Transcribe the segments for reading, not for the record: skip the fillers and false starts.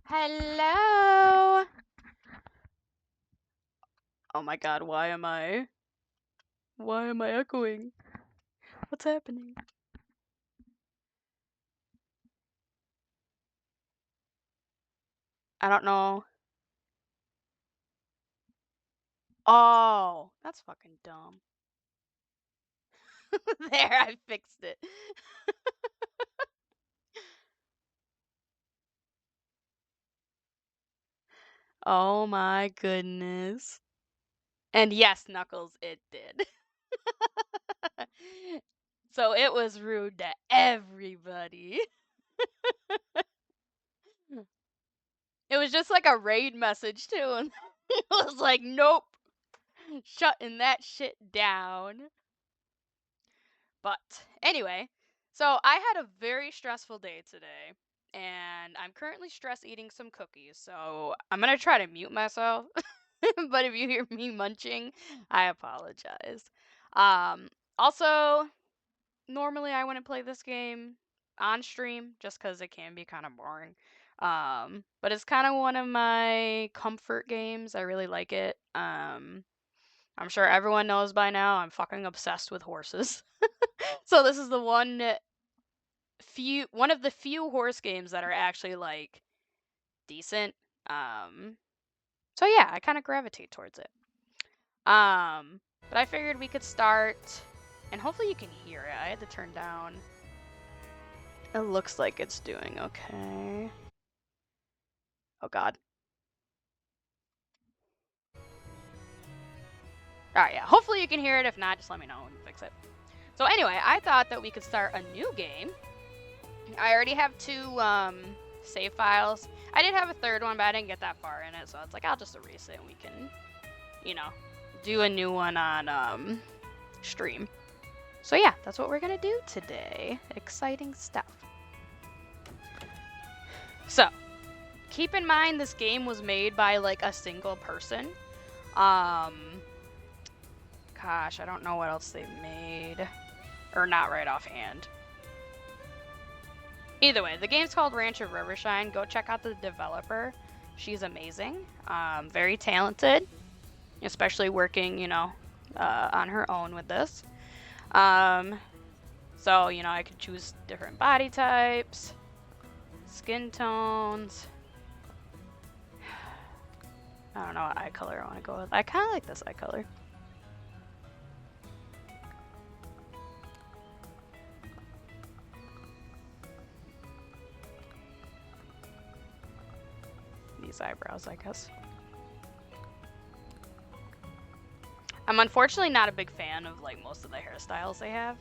Hello. Oh my god, why am I echoing? What's happening? I don't know. Oh, that's fucking dumb. There, I fixed it. Oh my goodness. And yes, Knuckles, it did. So it was rude to everybody. It was just like a raid message too, and it was like, nope, shutting that shit down. But anyway, so I had a very stressful day today, and I'm currently stress eating some cookies. So I'm gonna try to mute myself, but if you hear me munching, I apologize. Um, Also, normally I wouldn't play this game on stream just because it can be kind of boring. But it's kind of one of my comfort games. I really like it. I'm sure everyone knows by now I'm fucking obsessed with horses. So this is the one of the few horse games that are actually like decent. Um so yeah, I kind of gravitate towards it. But I figured we could start, and hopefully you can hear it. I had to turn down. It looks like it's doing okay. Oh god. Alright, yeah. Hopefully you can hear it. If not, just let me know and fix it. So anyway, I thought that we could start a new game. I already have two save files. I did have a third one, but I didn't get that far in it, so it's like I'll just erase it and we can, you know, do a new one on stream. So yeah, that's what we're gonna do today. Exciting stuff. So, keep in mind this game was made by like a single person. Gosh, I don't know what else they made. Or not right offhand. Either way, the game's called Ranch of Rivershine. Go check out the developer. She's amazing. Very talented. Especially working, on her own with this. So, I could choose different body types, skin tones. I don't know what eye color I want to go with. I kind of like this eye color. These eyebrows, I guess. I'm unfortunately not a big fan of like most of the hairstyles they have.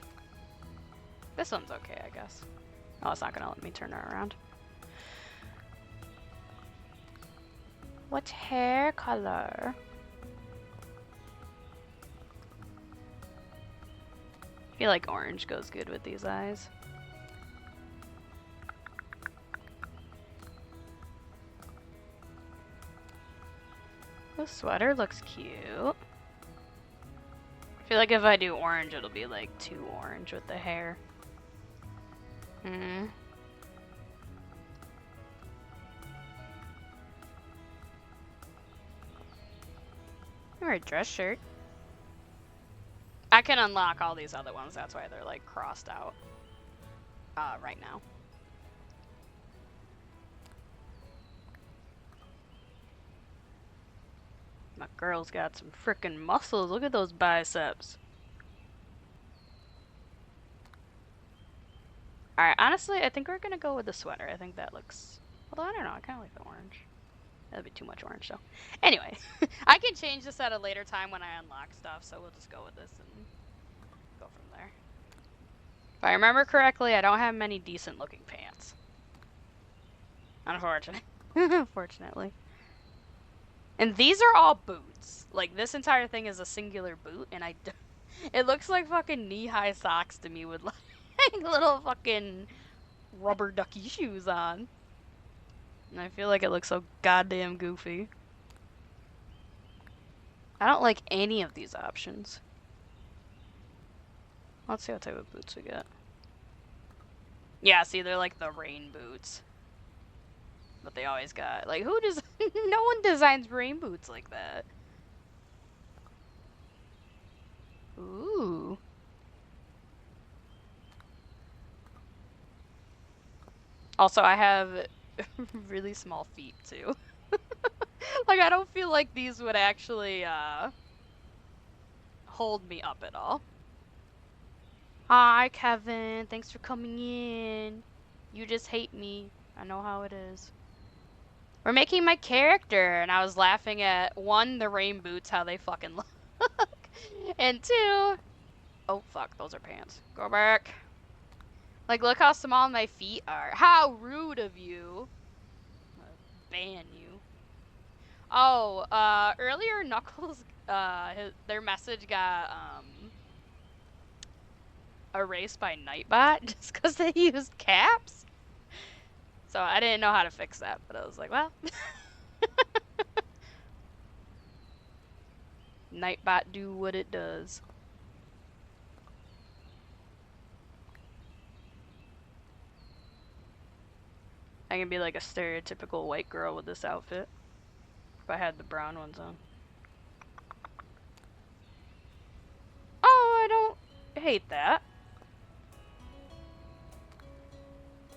This one's okay, I guess. Oh, it's not gonna let me turn her around. What hair color? I feel like orange goes good with these eyes. The sweater looks cute. I feel like if I do orange, it'll be like too orange with the hair. Or a dress shirt. I can unlock all these other ones, that's why they're like crossed out right now. My girl's got some frickin' muscles. Look at those biceps. Alright, honestly, I think we're gonna go with the sweater. I think that looks... Although, I don't know, I kinda like the orange. That'd be too much orange, though. Anyway, I can change this at a later time when I unlock stuff, so we'll just go with this and go from there. If I remember correctly, I don't have many decent looking pants. Unfortunately. And these are all boots. Like, this entire thing is a singular boot, and it looks like fucking knee-high socks to me with like little fucking rubber ducky shoes on. And I feel like it looks so goddamn goofy. I don't like any of these options. Let's see what type of boots we get. Yeah, see, they're like the rain boots. But they always got, like, who does, no one designs rain boots like that. Ooh. Also, I have really small feet, too. Like, I don't feel like these would actually, hold me up at all. Hi, Kevin. Thanks for coming in. You just hate me. I know how it is. We're making my character, and I was laughing at, one, the rain boots, how they fucking look, and two, oh fuck, those are pants. Go back. Like, look how small my feet are. How rude of you. I'm gonna ban you. Oh, earlier Knuckles, their message got, erased by Nightbot just because they used caps. So I didn't know how to fix that, but I was like, well. Nightbot do what it does. I can be like a stereotypical white girl with this outfit. If I had the brown ones on. Oh, I don't hate that.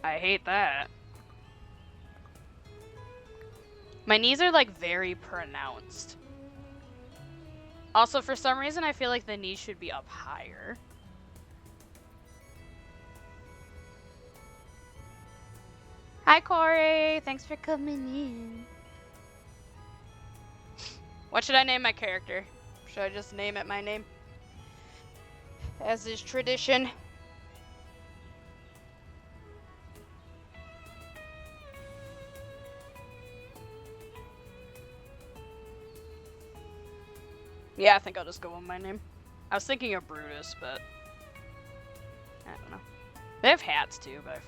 I hate that. My knees are like very pronounced. Also, for some reason, I feel like the knees should be up higher. Hi, Corey. Thanks for coming in. What should I name my character? Should I just name it my name? As is tradition. Yeah, I think I'll just go with my name. I was thinking of Brutus, but I don't know. They have hats too, but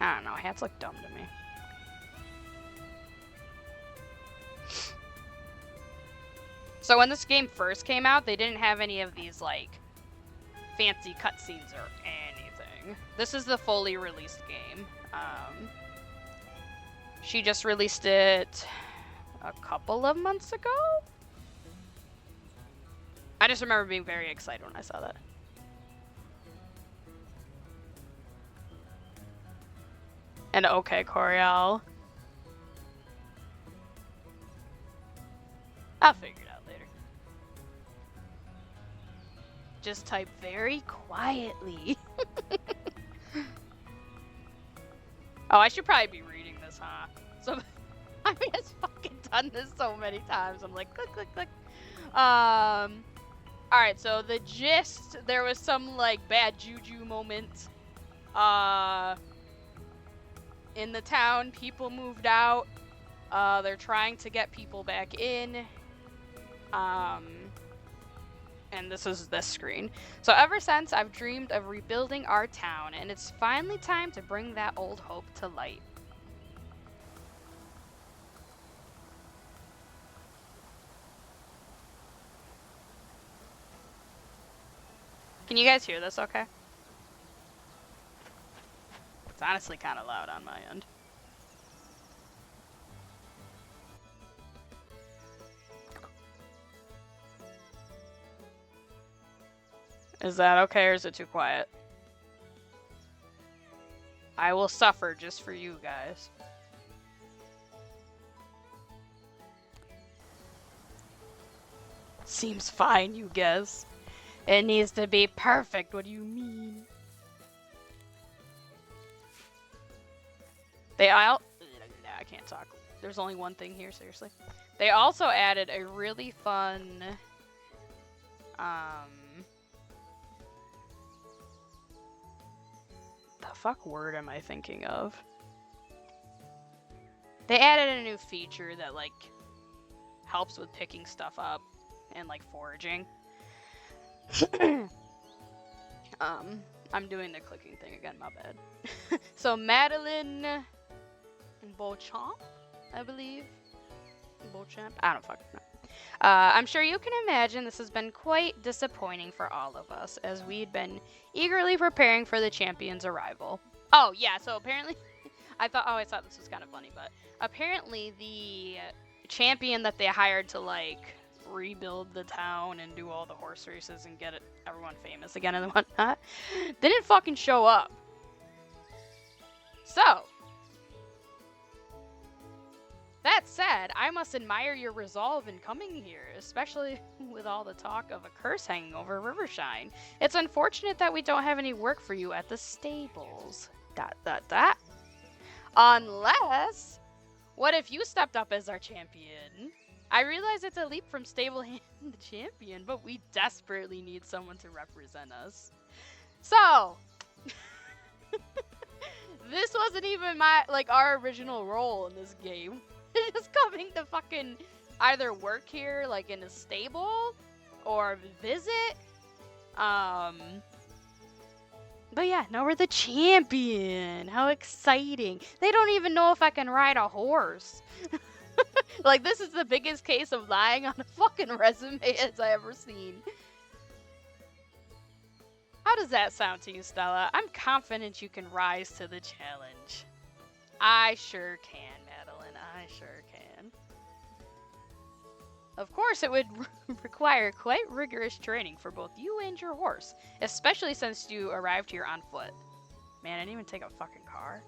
I don't know, hats look dumb to me. So when this game first came out, they didn't have any of these, like, fancy cutscenes or anything. This is the fully released game. She just released it a couple of months ago? I just remember being very excited when I saw that. And okay, Coriel. I'll figure it out later. Just type very quietly. Oh, I should probably be reading this, huh? So, I mean, it's fucking done this so many times. I'm like, click, click, click. Alright, so the gist, there was some, like, bad juju moment. In the town, people moved out. They're trying to get people back in. And this is this screen. So ever since, I've dreamed of rebuilding our town, and it's finally time to bring that old hope to light. Can you guys hear this okay? It's honestly kind of loud on my end. Is that okay, or is it too quiet? I will suffer just for you guys. Seems fine, you guess. It needs to be perfect, what do you mean? I can't talk. There's only one thing here, seriously. They also added a really fun, the fuck word am I thinking of? They added a new feature that, like, helps with picking stuff up and, like, foraging. I'm doing the clicking thing again, my bad. So Madeline and Beauchamp, I believe. Beauchamp? I don't fucking know. I'm sure you can imagine this has been quite disappointing for all of us, as we'd been eagerly preparing for the champion's arrival. Oh, yeah, so apparently I always thought this was kind of funny, but apparently the champion that they hired to like rebuild the town and do all the horse races and get everyone famous again and whatnot didn't fucking show up. So, that said, I must admire your resolve in coming here, especially with all the talk of a curse hanging over Rivershine. It's unfortunate that we don't have any work for you at the stables. ... Unless, what if you stepped up as our champion? I realize it's a leap from stable hand to champion, but we desperately need someone to represent us. So, this wasn't even our original role in this game. Just coming to fucking either work here, like in a stable, or visit. But yeah, now we're the champion. How exciting. They don't even know if I can ride a horse. Like, this is the biggest case of lying on a fucking resume as I ever seen. How does that sound to you, Stella? I'm confident you can rise to the challenge. I sure can, Madeline. I sure can. Of course, it would require quite rigorous training for both you and your horse, especially since you arrived here on foot. Man, I didn't even take a fucking car.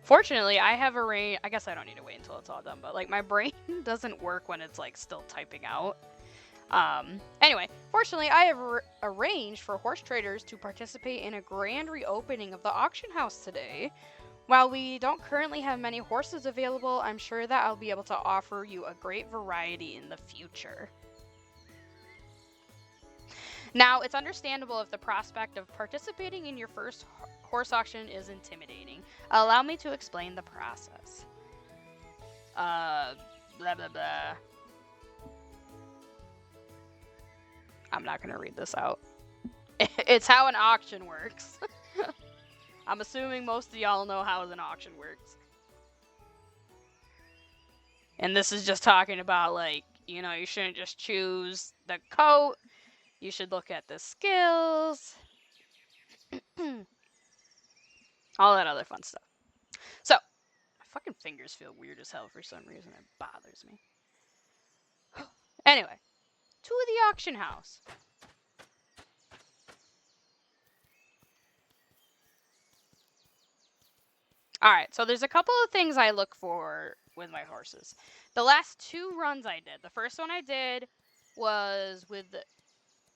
Fortunately, I have arranged. I guess I don't need to wait until it's all done, but like my brain doesn't work when it's like still typing out. Anyway, fortunately, I have arranged for horse traders to participate in a grand reopening of the auction house today. While we don't currently have many horses available, I'm sure that I'll be able to offer you a great variety in the future. Now, it's understandable if the prospect of participating in your first horse auction is intimidating. Allow me to explain the process. Blah blah blah. I'm not gonna read this out. It's how an auction works. I'm assuming most of y'all know how an auction works. And this is just talking about, like, you know, you shouldn't just choose the coat. You should look at the skills. All that other fun stuff. So, my fucking fingers feel weird as hell for some reason. It bothers me. Anyway, to the auction house. Alright, so there's a couple of things I look for with my horses. The last 2 runs I did, the first one I did was with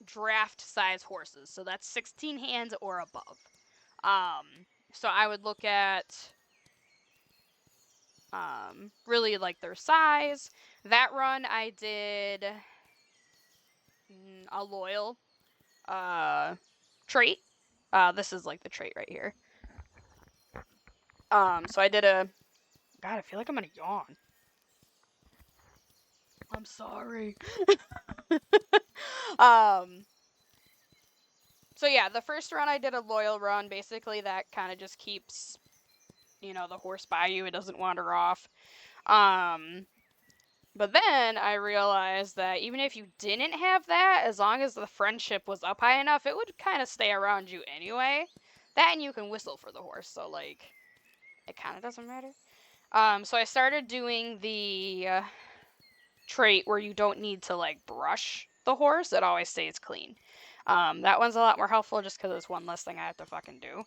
draft size horses. So that's 16 hands or above. So I would look at really like their size. That run I did a loyal trait. This is like the trait right here. So I did a... God, I feel like I'm gonna yawn. I'm sorry. So yeah, the first run I did a loyal run. Basically, that kind of just keeps, you know, the horse by you. It doesn't wander off. But then I realized that even if you didn't have that, as long as the friendship was up high enough, it would kind of stay around you anyway. That and you can whistle for the horse, so like, it kind of doesn't matter. So I started doing the trait where you don't need to like brush the horse. It always stays clean. That one's a lot more helpful just because it's one less thing I have to fucking do.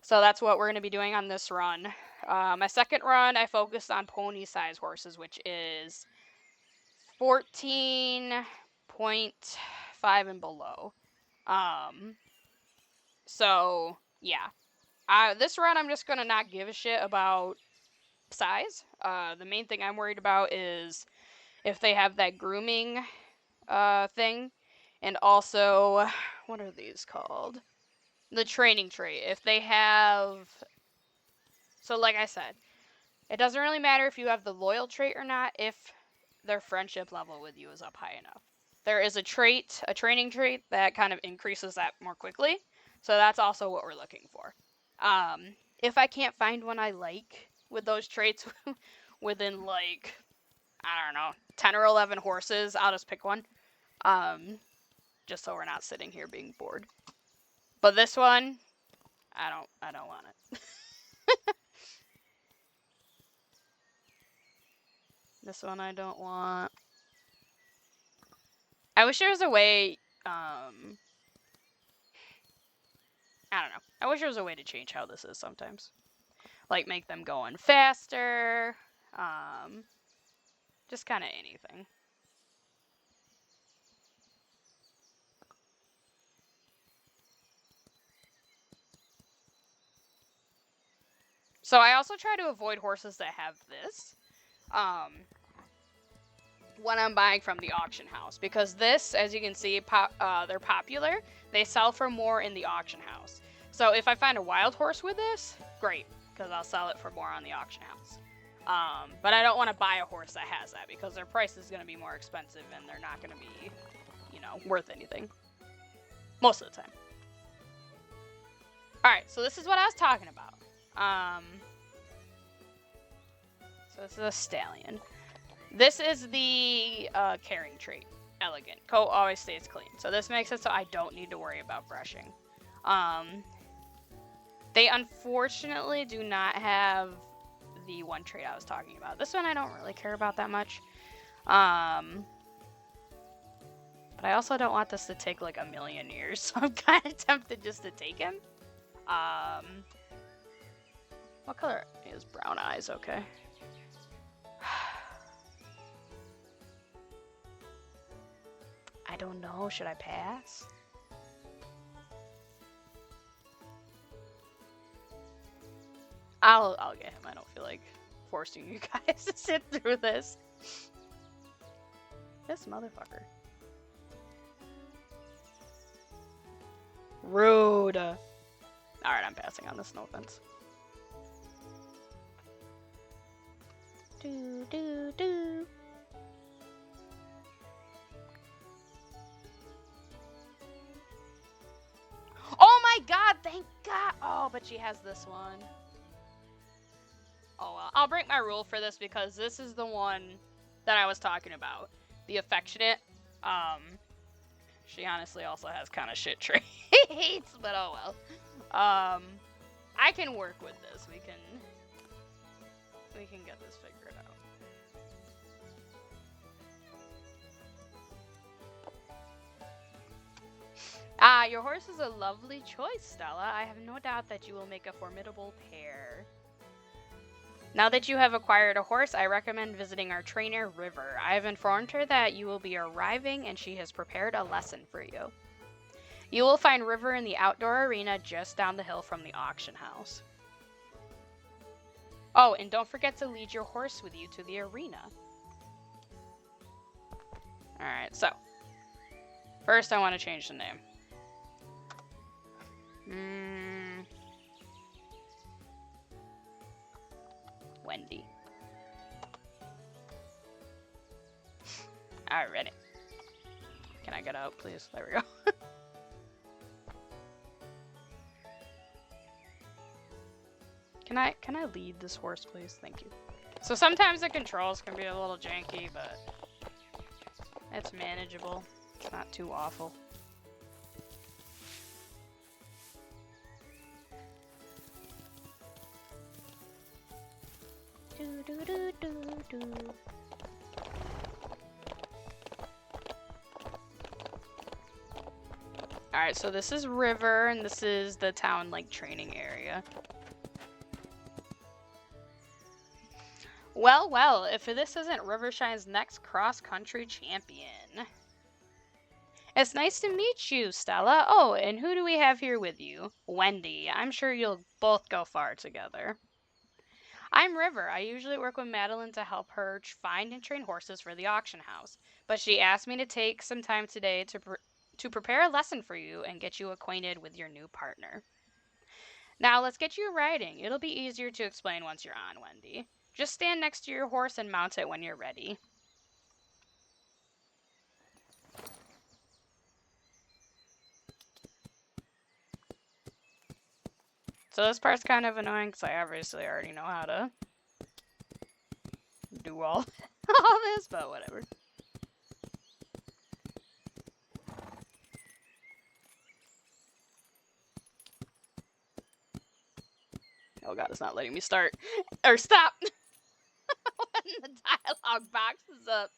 So that's what we're going to be doing on this run. My second run, I focused on pony size horses, which is 14.5 and below. So yeah, this run I'm just going to not give a shit about size. The main thing I'm worried about is if they have that grooming thing, and also, what are these called? The training trait. If they have... So like I said, it doesn't really matter if you have the loyal trait or not if their friendship level with you is up high enough. There is a training trait that kind of increases that more quickly. So that's also what we're looking for. If I can't find one I like with those traits within like, I don't know, 10 or 11 horses, I'll just pick one. Just so we're not sitting here being bored. But this one, I don't want it. This one I don't want. I wish there was a way, I don't know. I wish there was a way to change how this is sometimes. Like, make them go on faster, just kind of anything. So I also try to avoid horses that have this, when I'm buying from the auction house, because this, as you can see, they're popular. They sell for more in the auction house. So if I find a wild horse with this, great, because I'll sell it for more on the auction house. But I don't want to buy a horse that has that, because their price is going to be more expensive and they're not going to be, worth anything. Most of the time. Alright, so this is what I was talking about. So this is a stallion. This is the caring trait. Elegant. Coat always stays clean. So this makes it so I don't need to worry about brushing. They unfortunately do not have the one trait I was talking about. This one I don't really care about that much. But I also don't want this to take like a million years, so I'm kind of tempted just to take him. What color is brown eyes? Okay. I don't know. Should I pass? I'll get him. I don't feel like forcing you guys to sit through this. This motherfucker. Rude. Alright, I'm passing on this, no offense. Do. Oh my god, thank god! Oh, but she has this one. Oh well, I'll break my rule for this because this is the one that I was talking about. The affectionate. She honestly also has kind of shit traits, but oh well. I can work with this. We can get this figured out. Your horse is a lovely choice, Stella. I have no doubt that you will make a formidable pair. Now that you have acquired a horse, I recommend visiting our trainer, River. I have informed her that you will be arriving and she has prepared a lesson for you. You will find River in the outdoor arena just down the hill from the auction house. Oh, and don't forget to lead your horse with you to the arena. Alright, so. First I want to change the name. Wendy. Alright. Can I get out, please? There we go. Can I lead this horse, please? Thank you. So sometimes the controls can be a little janky, but it's manageable. It's not too awful. Alright, so this is River, and this is the town, like, training area. Well, well, if this isn't Rivershine's next cross-country champion. It's nice to meet you, Stella. Oh, and who do we have here with you? Wendy. I'm sure you'll both go far together. I'm River. I usually work with Madeline to help her find and train horses for the auction house, but she asked me to take some time today to prepare a lesson for you and get you acquainted with your new partner. Now, let's get you riding. It'll be easier to explain once you're on, Wendy. Just stand next to your horse and mount it when you're ready. So this part's kind of annoying because I obviously already know how to do all this, but whatever. god, it's not letting me start. Or stop! When the dialogue box is up.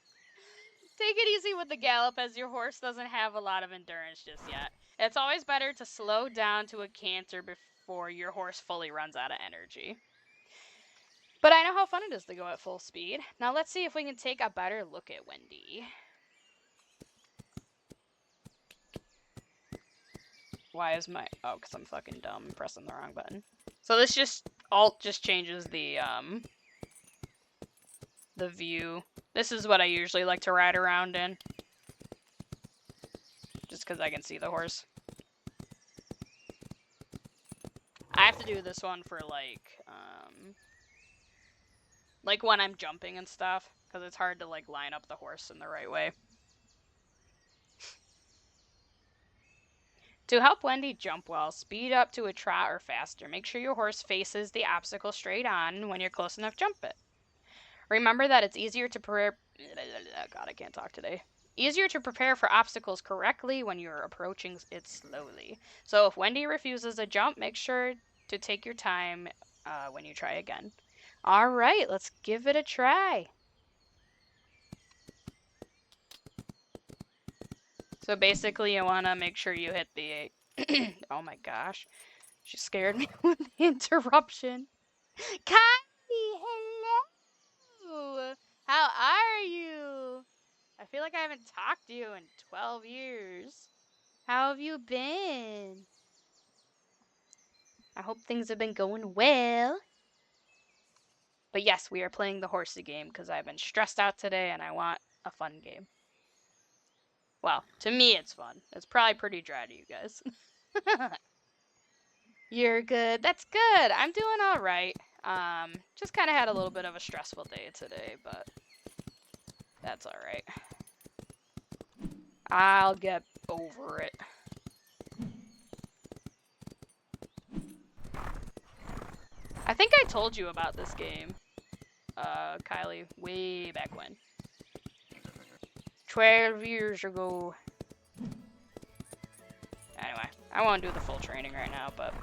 Take it easy with the gallop as your horse doesn't have a lot of endurance just yet. It's always better to slow down to a canter before your horse fully runs out of energy. But I know how fun it is to go at full speed. Now let's see if we can take a better look at Wendy. Why is my... Oh, because I'm fucking dumb. I'm pressing the wrong button. So this just... Alt just changes the view. This is what I usually like to ride around in. Just because I can see the horse. I have to do this one for, like when I'm jumping and stuff. Because it's hard to, like, line up the horse in the right way. To help Wendy jump well, speed up to a trot or faster. Make sure your horse faces the obstacle straight on. When you're close enough, jump it. Remember that it's easier to prepare... God, I can't talk today. Easier to prepare for obstacles correctly when you're approaching it slowly. So if Wendy refuses a jump, make sure to take your time when you try again. All right, let's give it a try. So basically, you want to make sure you hit the... Oh my gosh. She scared me with the interruption. Kylie, hello! How are you? I feel like I haven't talked to you in 12 years. How have you been? I hope things have been going well. But yes, we are playing the horsey game because I've been stressed out today and I want a fun game. Well, to me it's fun. It's probably pretty dry to you guys. You're good. That's good. I'm doing all right. Just kind of had a little bit of a stressful day today, but that's all right. I'll get over it. I think I told you about this game, Kylie, way back when. 12 years ago. Anyway, I won't do the full training right now, but...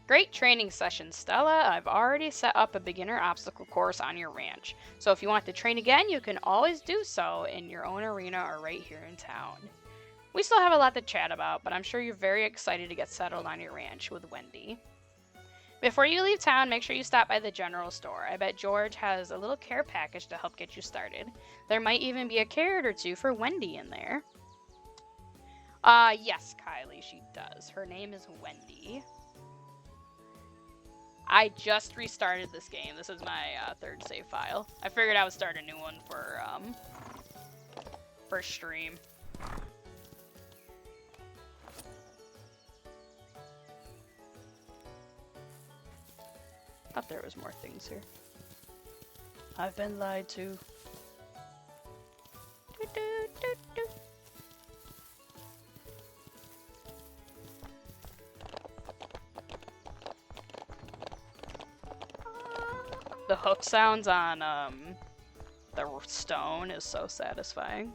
Great training session, Stella. I've already set up a beginner obstacle course on your ranch. So if you want to train again, you can always do so in your own arena or right here in town. We still have a lot to chat about, but I'm sure you're very excited to get settled on your ranch with Wendy. Before you leave town, make sure you stop by the general store. I bet George has a little care package to help get you started. There might even be a carrot or two for Wendy in there. Yes, Kylie, she does. Her name is Wendy. I just restarted this game. This is my third save file. I figured I would start a new one for stream. Thought there was more things here. I've been lied to. The hook sounds on the stone is so satisfying.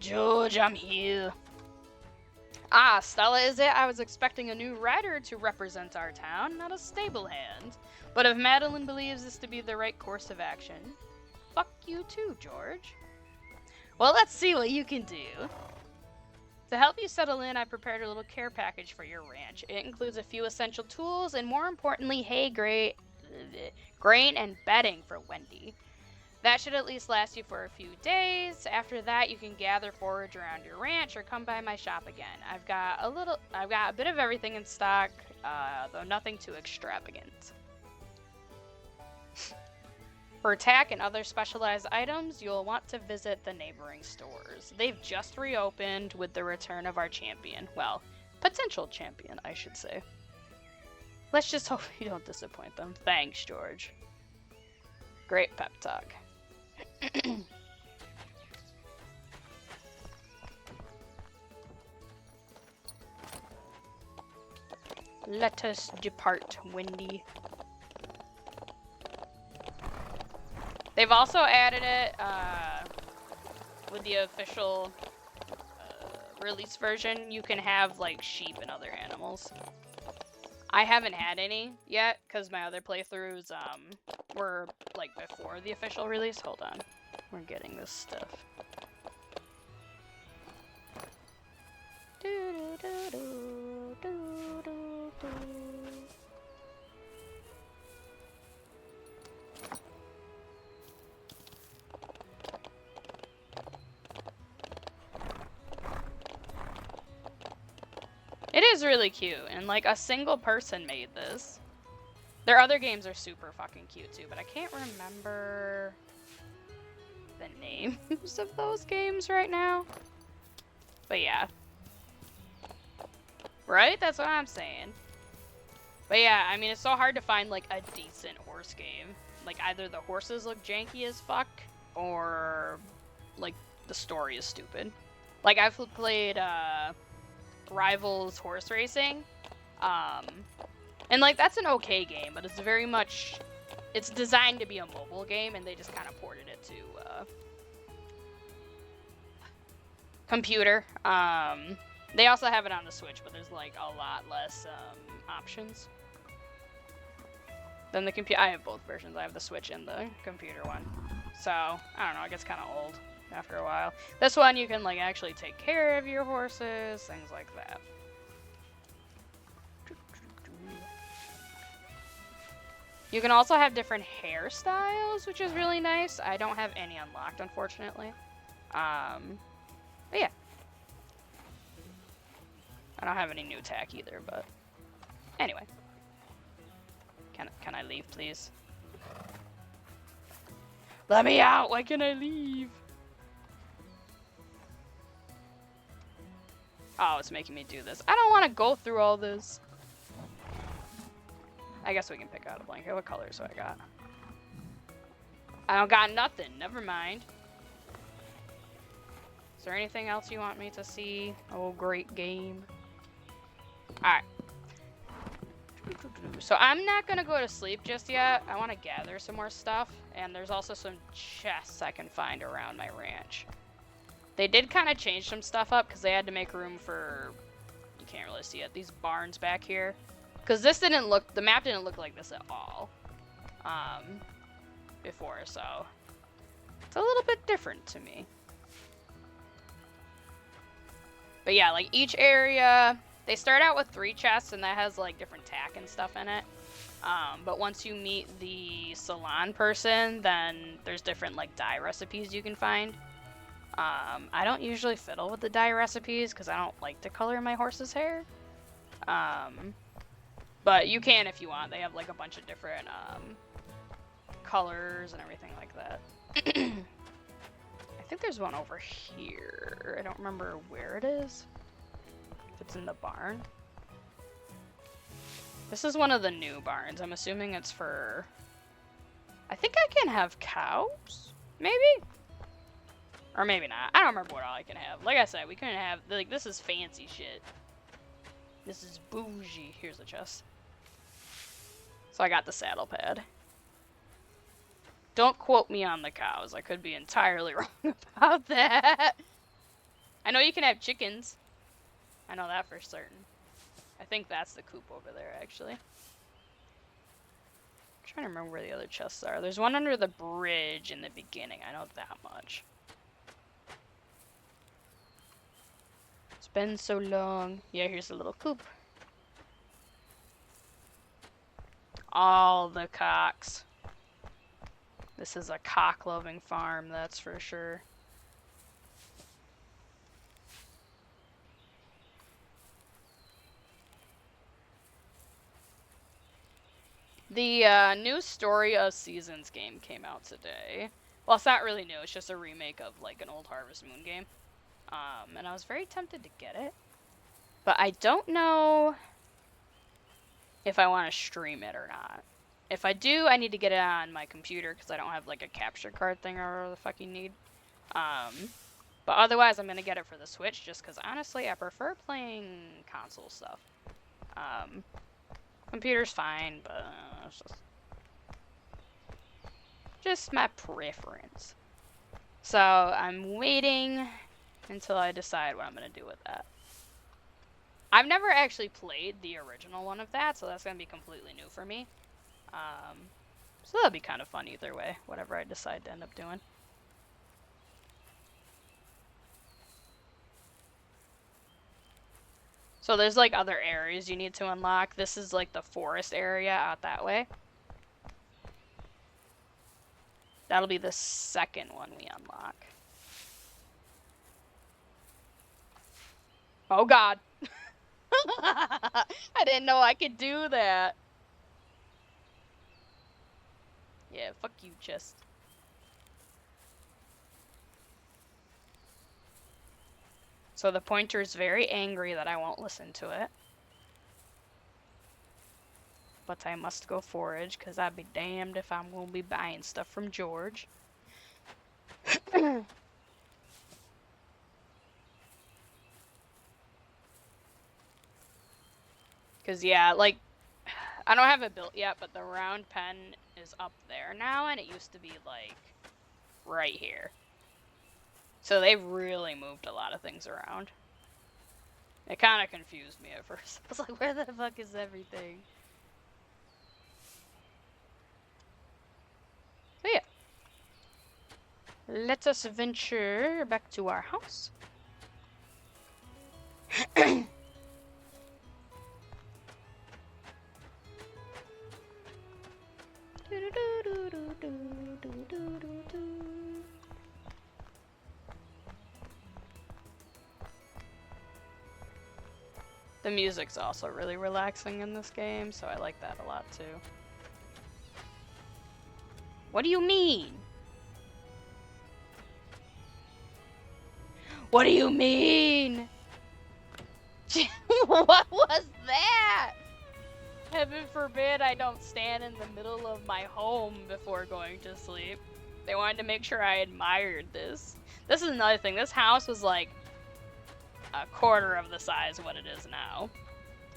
George, I'm here. Ah, Stella, is it? I was expecting a new rider to represent our town, not a stable hand. But if Madeline believes this to be the right course of action, fuck you too, George. Well, let's see what you can do. To help you settle in, I prepared a little care package for your ranch. It includes a few essential tools and, more importantly, hay, grain, and bedding for Wendy. That should at least last you for a few days. After that, you can gather forage around your ranch or come by my shop again. I've got a bit of everything in stock, though nothing too extravagant. For tack and other specialized items, you'll want to visit the neighboring stores. They've just reopened with the return of our champion. Well, potential champion, I should say. Let's just hope you don't disappoint them. Thanks, George. Great pep talk. Let us depart, Wendy. They've also added it with the official release version. You can have like sheep and other animals. I haven't had any yet because my other playthroughs were like before the official release. Hold on, we're getting this stuff. It is really cute, and like a single person made this. Their other games are super fucking cute too, but I can't remember the names of those games right now. But yeah. Right? That's what I'm saying. But yeah, I mean, it's so hard to find like a decent horse game. Like either the horses look janky as fuck, or like the story is stupid. Like I've played Rivals Horse Racing, and like that's an okay game, but it's very much, it's designed to be a mobile game, and they just kind of ported it to computer. They also have it on the Switch, but there's like a lot less options than the computer. I have both versions. I have the Switch and the computer one. So I don't know. It gets kind of old after a while. This one you can like actually take care of your horses, things like that. You can also have different hairstyles, which is really nice. I don't have any unlocked, unfortunately. But yeah. I don't have any new tack either, but anyway. Can I leave, please? Let me out! Why can't I leave? Oh, it's making me do this. I don't want to go through all this. I guess we can pick out a blanket. What colors do I got? I don't got nothing. Never mind. Is there anything else you want me to see? Oh, great game. Alright. So I'm not going to go to sleep just yet. I want to gather some more stuff. And there's also some chests I can find around my ranch. They did kind of change some stuff up because they had to make room for, you can't really see it, these barns back here. Because this didn't look, the map didn't look like this at all before, so it's a little bit different to me. But yeah, like each area, they start out with 3 chests, and that has like different tack and stuff in it. But once you meet the salon person, then there's different like dye recipes you can find. I don't usually fiddle with the dye recipes because I don't like to color my horse's hair. But you can if you want. They have like a bunch of different colors and everything like that. I think there's one over here. I don't remember where it is. If it's in the barn. This is one of the new barns. I'm assuming it's for... I think I can have cows? Maybe? Or maybe not. I don't remember what all I can have. Like I said, we couldn't have... Like, this is fancy shit. This is bougie. Here's the chest. So I got the saddle pad. Don't quote me on the cows. I could be entirely wrong about that. I know you can have chickens. I know that for certain. I think that's the coop over there, actually. I'm trying to remember where the other chests are. There's one under the bridge in the beginning. I know that much. It's been so long. Yeah, here's the little coop. All the cocks. This is a cock-loving farm, that's for sure. The new Story of Seasons game came out today. Well, it's not really new. It's just a remake of like an old Harvest Moon game. And I was very tempted to get it. But I don't know if I want to stream it or not. If I do, I need to get it on my computer because I don't have like a capture card thing or whatever the fuck you need. But otherwise, I'm going to get it for the Switch just because honestly, I prefer playing console stuff. Computer's fine, but it's just my preference. So I'm waiting until I decide what I'm going to do with that. I've never actually played the original one of that, so that's going to be completely new for me. So that'll be kind of fun either way, whatever I decide to end up doing. So there's like other areas you need to unlock. This is like the forest area out that way. That'll be the second one we unlock. Oh god. I didn't know I could do that. Yeah, fuck you, chest. So the pointer's very angry that I won't listen to it. But I must go forage, because I'd be damned if I'm going to be buying stuff from George. Because, yeah, like, I don't have it built yet, but the round pen is up there now, and it used to be, like, right here. So they've really moved a lot of things around. It kind of confused me at first. I was like, where the fuck is everything? So yeah. Let us venture back to our house. The music's also really relaxing in this game, so I like that a lot too. What do you mean? What do you mean? What was that? Heaven forbid I don't stand in the middle of my home before going to sleep. They wanted to make sure I admired this. This is another thing. This house was like a quarter of the size of what it is now.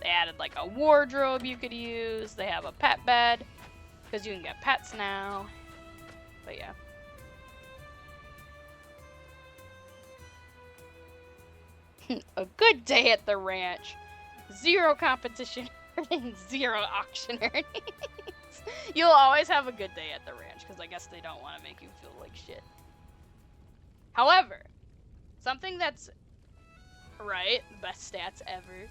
They added like a wardrobe you could use. They have a pet bed because you can get pets now. But yeah. A good day at the ranch. 0 competition earnings, 0 auction earnings. You'll always have a good day at the ranch because I guess they don't want to make you feel like shit. However, something that's right, best stats ever.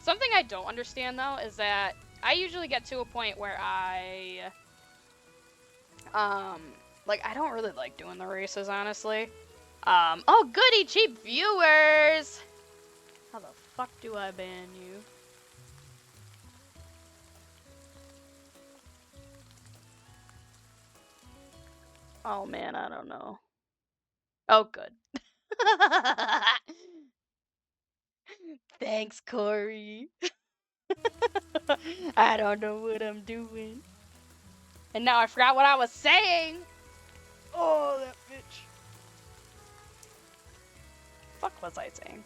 Something I don't understand though is that I usually get to a point where I like I don't really like doing the races, honestly. Oh goody, cheap viewers! How the fuck do I ban you? Oh man, I don't know. Oh good. Thanks, Corey. I don't know what I'm doing. And now I forgot what I was saying. Oh, that bitch. Fuck was I saying?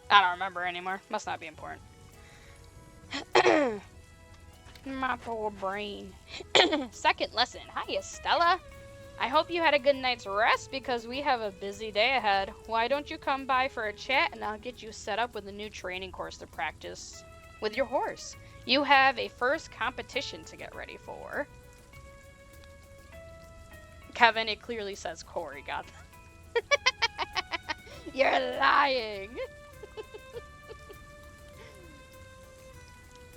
I don't remember anymore. Must not be important. My poor brain. Second lesson. Hiya, Stella. I hope you had a good night's rest because we have a busy day ahead. Why don't you come by for a chat and I'll get you set up with a new training course to practice with your horse. You have a first competition to get ready for. Kevin, it clearly says Corey got that. You're lying.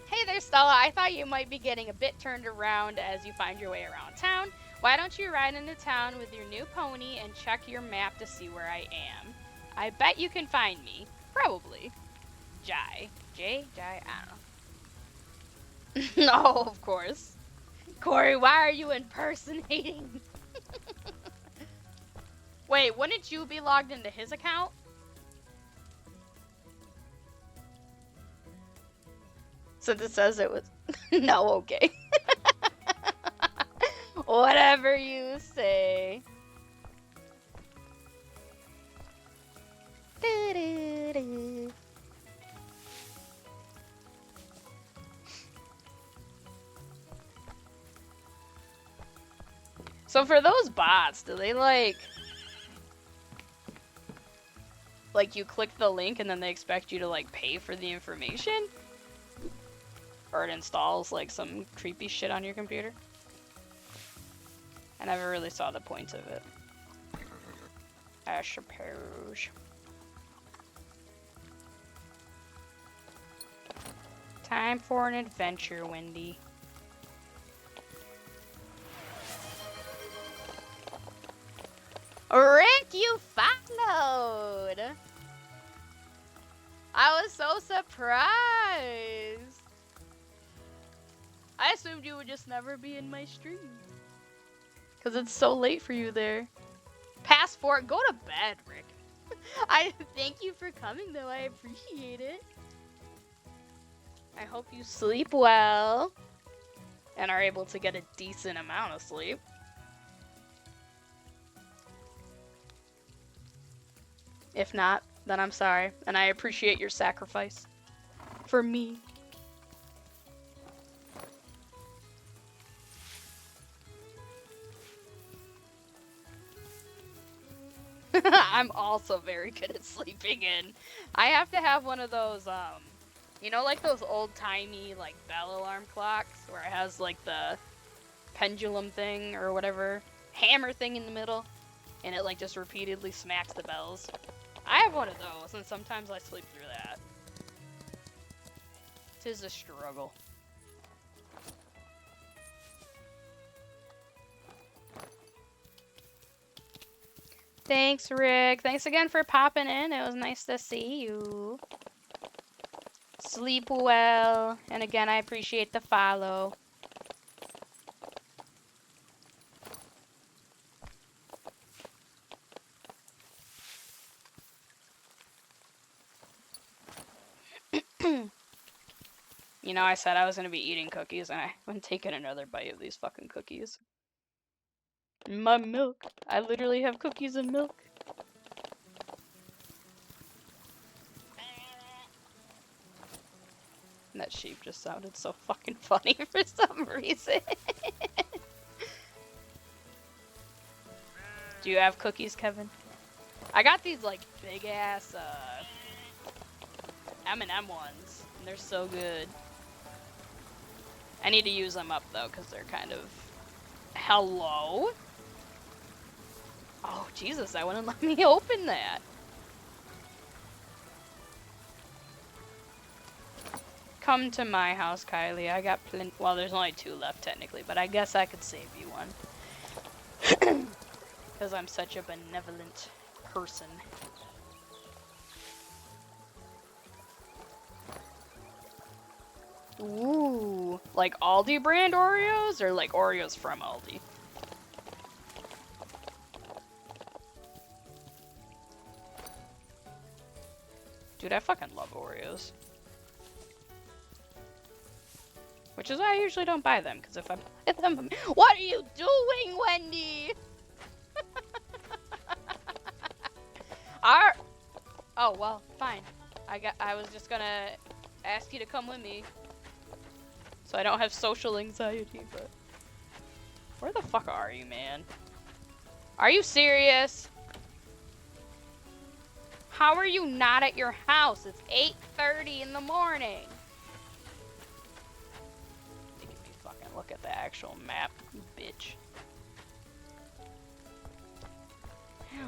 Hey there, Stella. I thought you might be getting a bit turned around as you find your way around town. Why don't you ride into town with your new pony and check your map to see where I am? I bet you can find me. Probably. Jai. Jai? I don't know. No, of course. Corey, why are you impersonating? Wait, wouldn't you be logged into his account? Since it says it was... No, okay. Whatever you say. So for those bots, do they like you click the link and then they expect you to like pay for the information? Or it installs like some creepy shit on your computer? I never really saw the point of it. I suppose. Time for an adventure, Wendy. Rick, you followed! I was so surprised! I assumed you would just never be in my stream. Because it's so late for you there. Passport, go to bed, Rick. I thank you for coming, though. I appreciate it. I hope you sleep well. And are able to get a decent amount of sleep. If not, then I'm sorry. And I appreciate your sacrifice. For me. I'm also very good at sleeping in. I have to have one of those, you know, like those old-timey, like, bell alarm clocks where it has, like, the pendulum thing or whatever, hammer thing in the middle, and it, like, just repeatedly smacks the bells. I have one of those, and sometimes I sleep through that. 'Tis a struggle. Thanks, Rick. Thanks again for popping in. It was nice to see you. Sleep well. And again, I appreciate the follow. You know, I said I was going to be eating cookies, and I haven't taken another bite of these fucking cookies. My milk. I literally have cookies and milk. And that sheep just sounded so fucking funny for some reason. Do you have cookies, Kevin? I got these, like, big-ass, M&M ones. And they're so good. I need to use them up, though, because they're kind of... Hello? Oh, Jesus, that wouldn't let me open that. Come to my house, Kylie. I got plenty. Well, there's only 2 left, technically, but I guess I could save you one. Because I'm such a benevolent person. Ooh. Like Aldi brand Oreos? Or like Oreos from Aldi? Dude, I fucking love Oreos. Which is why I usually don't buy them, because if I buy them... What are you doing, Wendy? Oh, well, fine. I was just gonna ask you to come with me. So I don't have social anxiety, but... Where the fuck are you, man? Are you serious? How are you not at your house? It's 8:30 in the morning. Making me fucking look at the actual map, you bitch.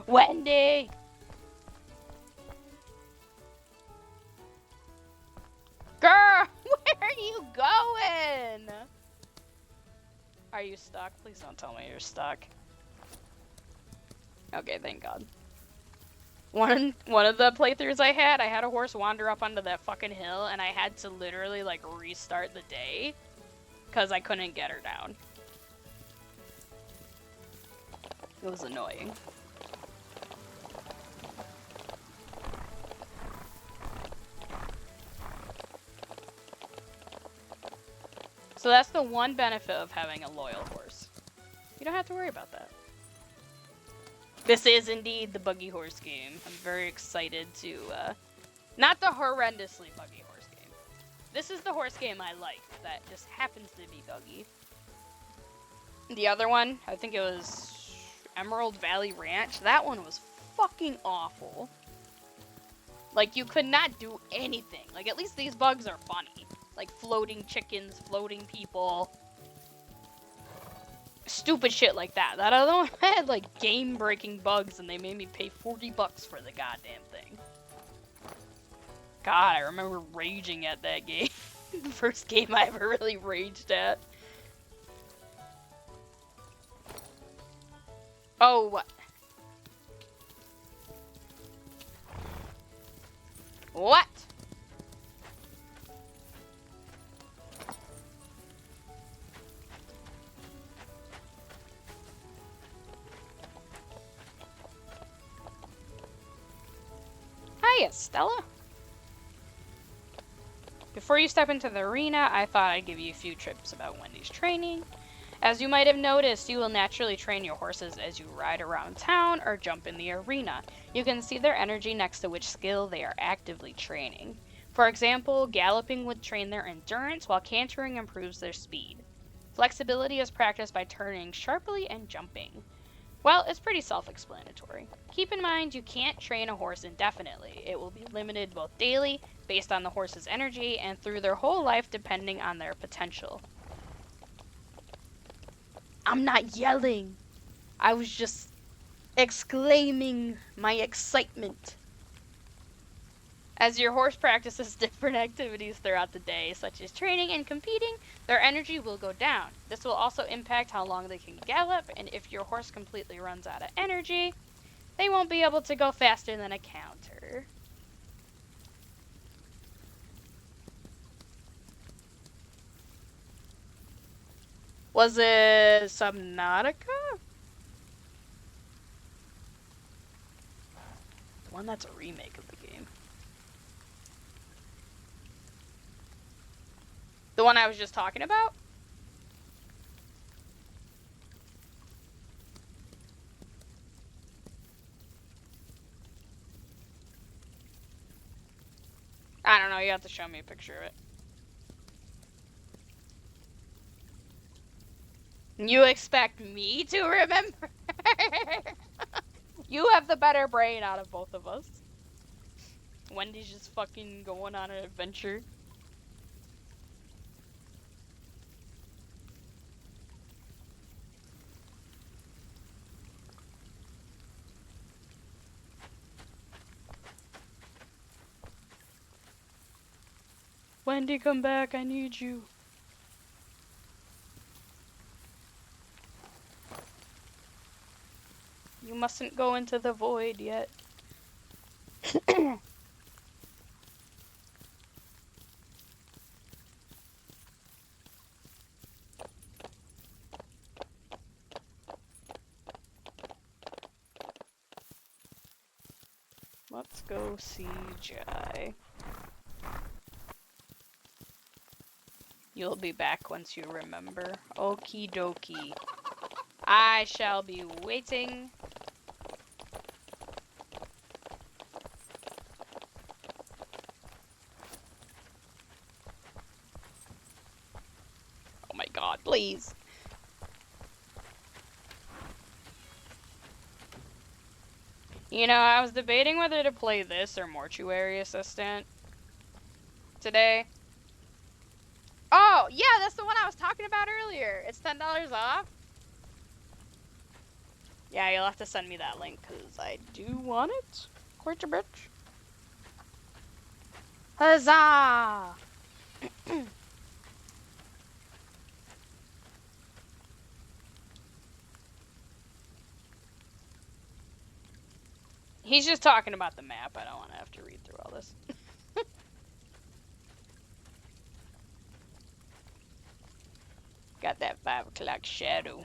Wendy! Girl, where are you going? Are you stuck? Please don't tell me you're stuck. Okay, thank God. One of the playthroughs I had a horse wander up onto that fucking hill, and I had to literally, like, restart the day because I couldn't get her down. It was annoying. So that's the one benefit of having a loyal horse. You don't have to worry about that. This is indeed the buggy horse game. I'm very excited to, not the horrendously buggy horse game. This is the horse game I like that just happens to be buggy. The other one, I think it was Emerald Valley Ranch. That one was fucking awful. Like, you could not do anything. Like, at least these bugs are funny. Like, floating chickens, floating people. Stupid shit like that. That other one had, like, game-breaking bugs, and they made me pay $40 for the goddamn thing. God, I remember raging at that game. The first game I ever really raged at. Oh, what? What? Hiya, Stella. Before you step into the arena, I thought I'd give you a few tips about Wendy's training. As you might have noticed, you will naturally train your horses as you ride around town or jump in the arena. You can see their energy next to which skill they are actively training. For example, galloping would train their endurance, while cantering improves their speed. Flexibility is practiced by turning sharply and jumping. Well, it's pretty self-explanatory. Keep in mind you can't train a horse indefinitely. It will be limited both daily, based on the horse's energy, and through their whole life depending on their potential. I'm not yelling. I was just exclaiming my excitement. As your horse practices different activities throughout the day, such as training and competing, their energy will go down. This will also impact how long they can gallop, and if your horse completely runs out of energy, they won't be able to go faster than a counter. Was it Subnautica? One that's a remake of the game. The one I was just talking about? I don't know, you have to show me a picture of it. You expect me to remember? You have the better brain out of both of us. Wendy's just fucking going on an adventure. Wendy, come back, I need you. You mustn't go into the void yet. Let's go see Jai. You'll be back once you remember. Okie dokie. I shall be waiting. Oh my god, please. You know, I was debating whether to play this or Mortuary Assistant today. Oh, yeah, that's the one I was talking about earlier. It's $10 off. Yeah, you'll have to send me that link, because I do want it. Quite a bitch. Huzzah! He's just talking about the map. I don't want to have to read through all this. Got that 5 o'clock shadow.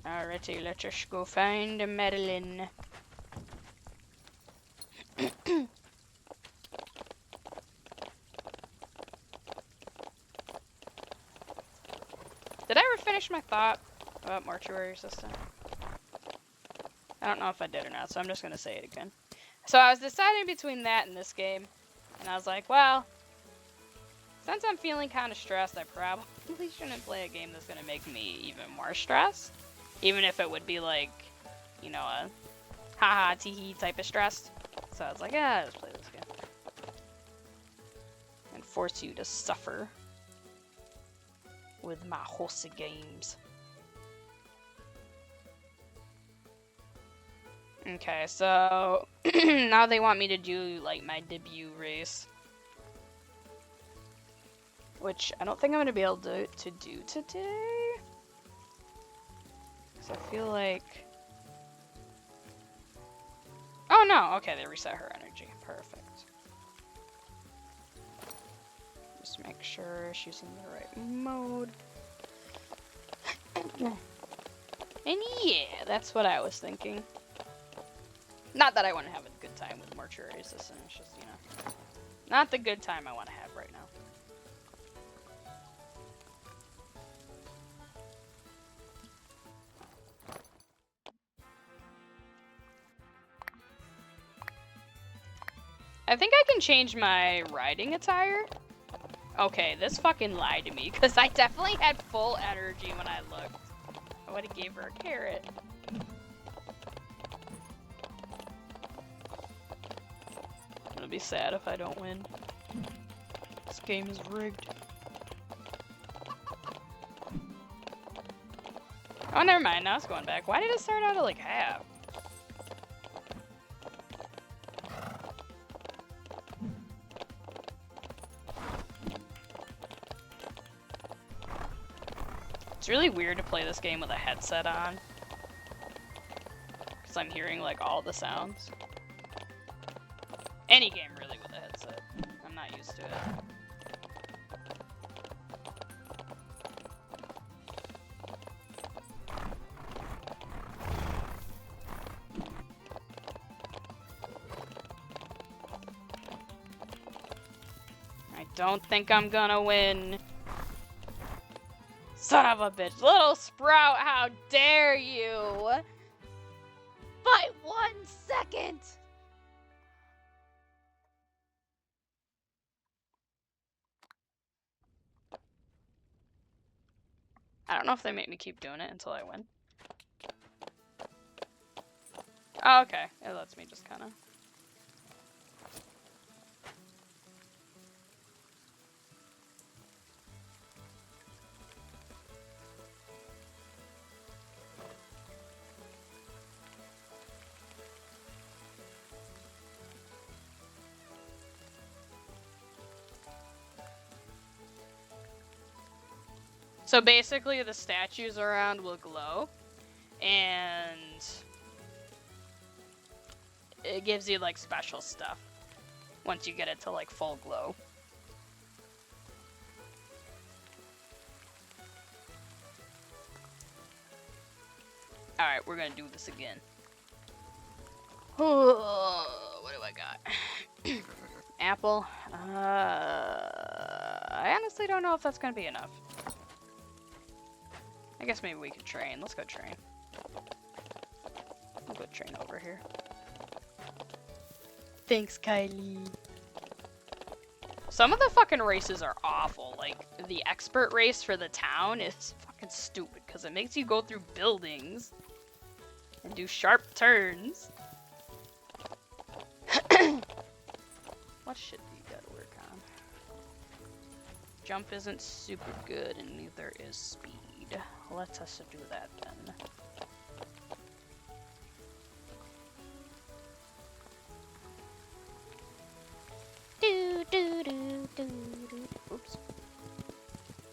Alrighty, let's just go find Madeline. Did I ever finish my thought about Mortuary Assistant? I don't know if I did or not, so I'm just going to say it again. So I was deciding between that and this game, and I was like, well, Since I'm feeling kind of stressed, I probably shouldn't play a game that's gonna make me even more stressed. Even if it would be like, you know, a haha tee type of stress. So I was like, yeah, let's play this game. And force you to suffer with my horsey games. Okay, so now they want me to do like my debut race. Which I don't think I'm going to be able to do today. Because I feel like... Oh no, okay, they reset her energy. Perfect. Just make sure she's in the right mode. And yeah, that's what I was thinking. Not that I want to have a good time with Mortuary Assistant, it's just, you know, not the good time I want to have right now. I think I can change my riding attire. Okay, this fucking lied to me, because I definitely had full energy when I looked. I would have gave her a carrot. It'll be sad if I don't win. This game is rigged. Oh, never mind, now it's going back. Why did it start out at like half? It's really weird to play this game with a headset on. Because I'm hearing like all the sounds. Any game really with a headset. I'm not used to it. I don't think I'm gonna win. Son of a bitch. Little Sprout, how dare you? By 1 second! I don't know if they make me keep doing it until I win. Oh, okay. It lets me just kind of... So basically the statues around will glow, and it gives you like special stuff once you get it to like full glow. Alright, we're gonna do this again. What do I got? Apple. I honestly don't know if that's gonna be enough. I guess maybe we could train. Let's go train. I'll go train over here. Thanks, Kylie. Some of the fucking races are awful. Like, the expert race for the town is fucking stupid because it makes you go through buildings and do sharp turns. What shit do you gotta work on? Jump isn't super good, and neither is speed. Let us do that then. Oops.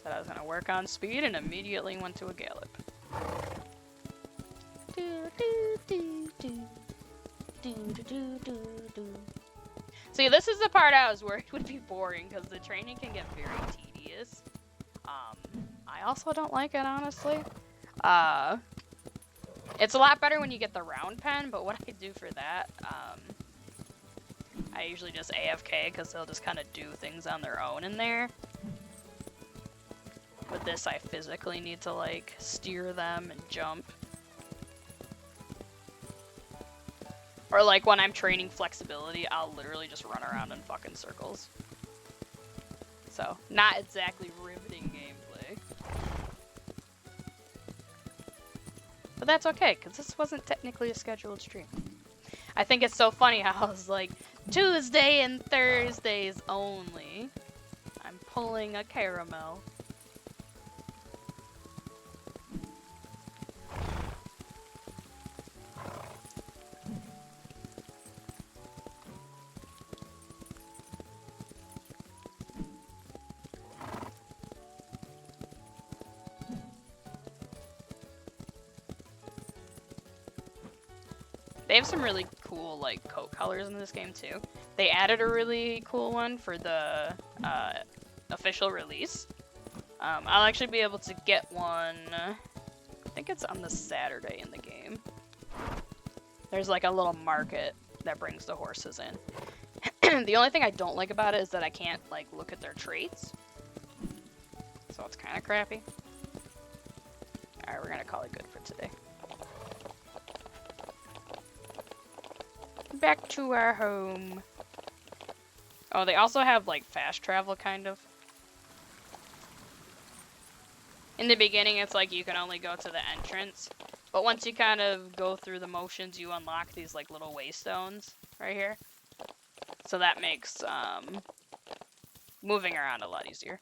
Said I was gonna work on speed and immediately went to a gallop. See, this is the part I was worried would be boring because the training can get very tedious. I also don't like it, honestly. It's a lot better when you get the round pen, but what I do for that, I usually just AFK because they'll just kind of do things on their own in there. With this, I physically need to, like, steer them and jump. Or, like, when I'm training flexibility, I'll literally just run around in fucking circles. So, not exactly riveting gameplay. But that's okay, because this wasn't technically a scheduled stream. I think it's so funny how I was like, Tuesday and Thursdays only. I'm pulling a caramel. They have some really cool, like, coat colors in this game, too. They added a really cool one for the official release. I'll actually be able to get one, I think it's on the Saturday in the game. There's, like, a little market that brings the horses in. The only thing I don't like about it is that I can't, like, look at their traits. So it's kind of crappy. Alright, we're gonna call it good for today. Back to our home. Oh, they also have, like, fast travel, kind of. In the beginning, it's like you can only go to the entrance. But once you kind of go through the motions, you unlock these, like, little waystones right here. So that makes, moving around a lot easier.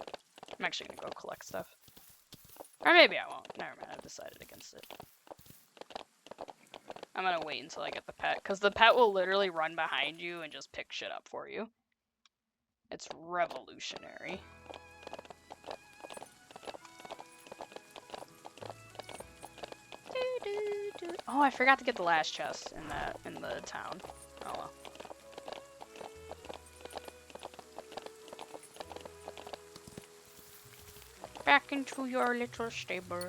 I'm actually gonna go collect stuff. Or maybe I won't. Never mind, I've decided against it. I'm gonna wait until I get the pet, because the pet will literally run behind you and just pick shit up for you. It's revolutionary. Oh, I forgot to get the last chest in the town. Oh well. Back into your little stable.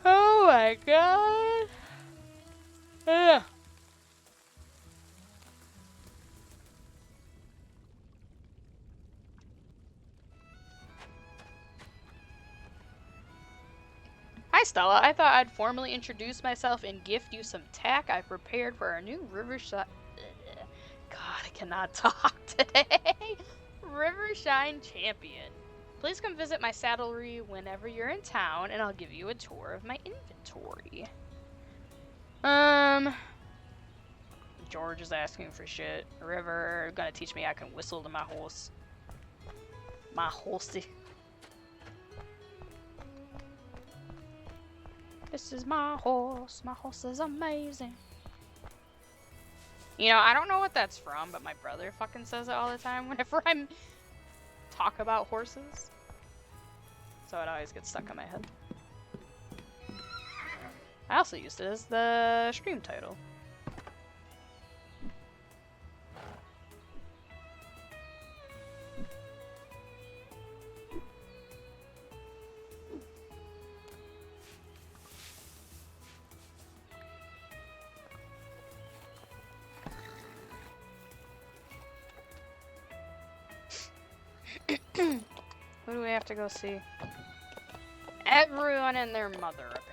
Oh my god. Yeah. Hi Stella, I thought I'd formally introduce myself and gift you some tack I prepared for our new Rivershine. God, I cannot talk today. Rivershine champion. Please come visit my saddlery whenever you're in town, and I'll give you a tour of my inventory. George is asking for shit. River gonna teach me I can whistle to my horse. My horsey. This is my horse. My horse is amazing. You know, I don't know what that's from, but my brother fucking says it all the time whenever I'm talk about horses. So it always gets stuck in my head. I also used it as the stream title. Who do we have to go see? Everyone and their mother, apparently.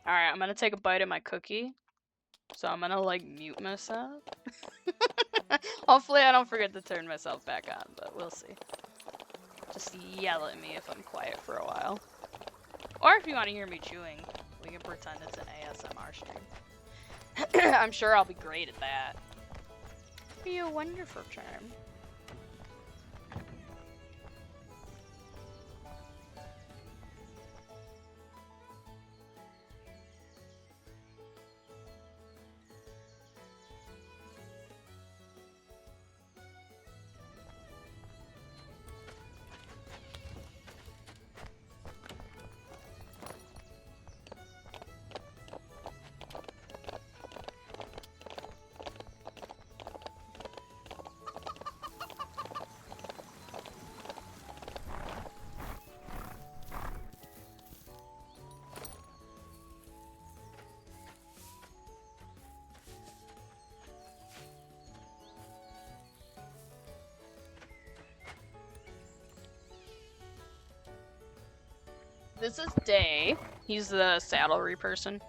Alright, I'm gonna take a bite of my cookie. So I'm gonna, like, mute myself. Hopefully I don't forget to turn myself back on, but we'll see. Just yell at me if I'm quiet for a while. Or if you want to hear me chewing, we can pretend it's an ASMR stream. I'm sure I'll be great at that. Be a wonderful charm. This is Day. He's the saddlery person.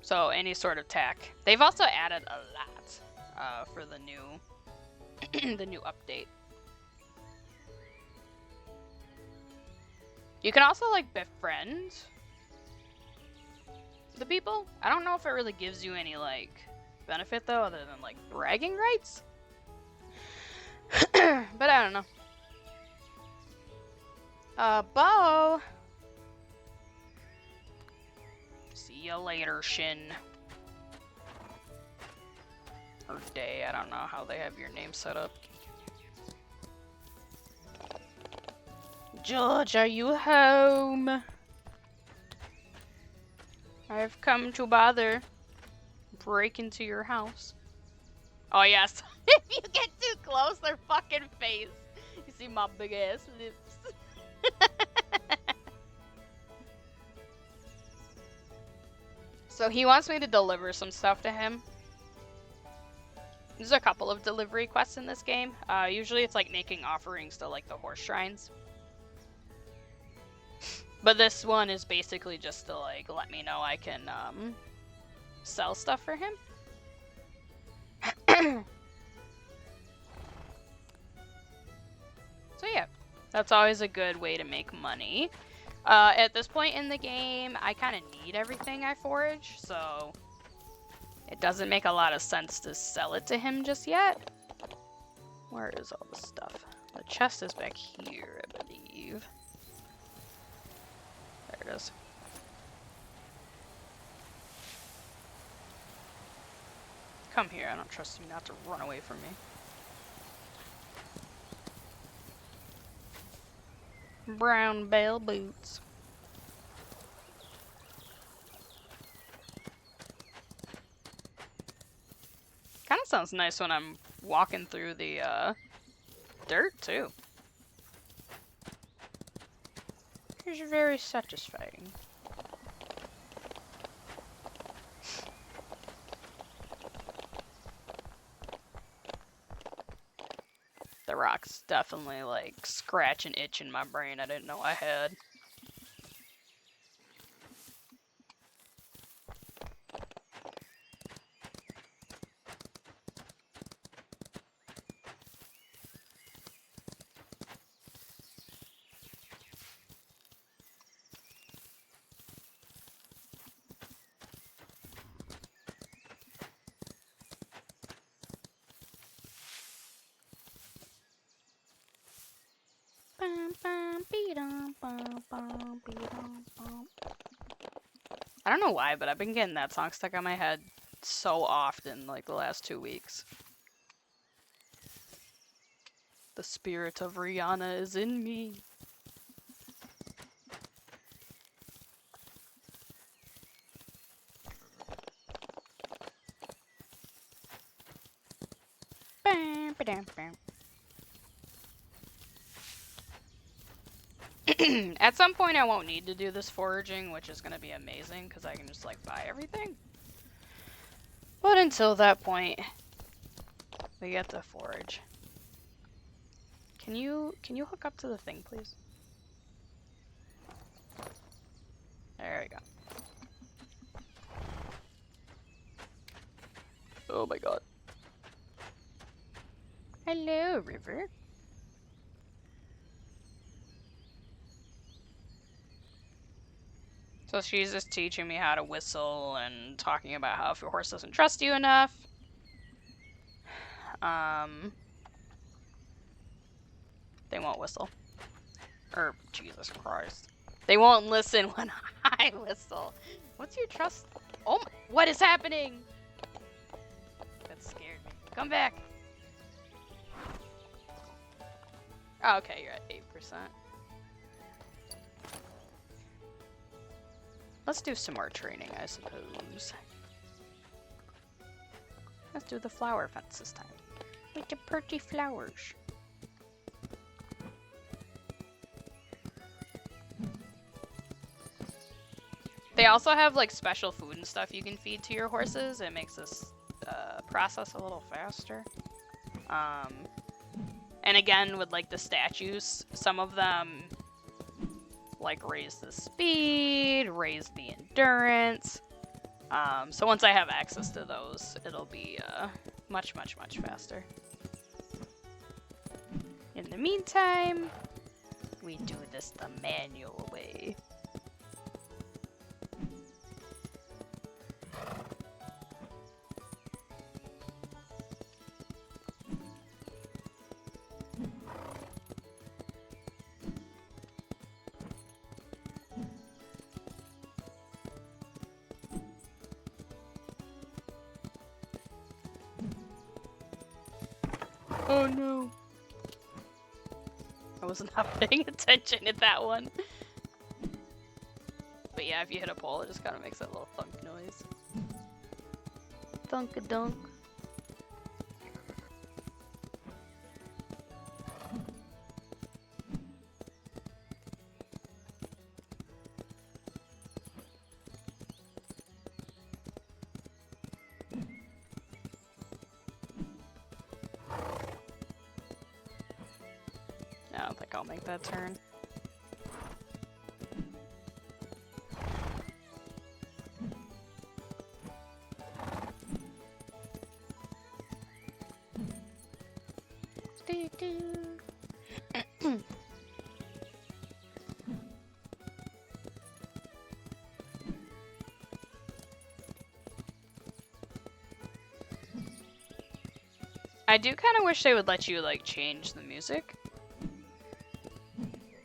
So any sort of tack. They've also added a lot for the new the new update. You can also like befriend the people. I don't know if it really gives you any like benefit though, other than like bragging rights. But I don't know. Bo. See you later, Shin. Or Day, I don't know how they have your name set up. George, are you home? I've come to bother. Break into your house. Oh yes, if you get too close, their fucking face. You see my big ass lips. So he wants me to deliver some stuff to him. There's a couple of delivery quests in this game. Usually it's like making offerings to like the horse shrines. But this one is basically just to like let me know I can sell stuff for him. So yeah, that's always a good way to make money. At this point in the game, I kind of need everything I forage, so it doesn't make a lot of sense to sell it to him just yet. Where is all the stuff? The chest is back here, I believe. There it is. Come here, I don't trust you not to run away from me. Brown bell boots. Kind of sounds nice when I'm walking through the dirt too. It's very satisfying. The rocks definitely like scratch an itch in my brain I didn't know I had. I don't know why, but I've been getting that song stuck on my head so often, like the last 2 weeks. The spirit of Rihanna is in me. At some point I won't need to do this foraging, which is going to be amazing because I can just like buy everything. But until that point, we get to forage. Can you hook up to the thing, please? There we go. Oh my god. Hello, River. So she's just teaching me how to whistle and talking about how if your horse doesn't trust you enough, they won't whistle. Or, Jesus Christ. They won't listen when I whistle. What's your trust? Oh my, what is happening? That scared me. Come back. Oh, okay, you're at 8%. Let's do some more training, I suppose. Let's do the flower fence this time. With the pretty flowers. They also have like special food and stuff you can feed to your horses. It makes this process a little faster. And again, with like the statues, some of them like raise the speed, raise the endurance. So once I have access to those, it'll be much, much, much faster. In the meantime, we do this the manual way. Oh no. I was not paying attention at that one. But yeah, if you hit a pole, it just kind of makes that little thunk noise. Thunk-a-dunk. I don't think I'll make that turn. I do kind of wish they would let you like change the music.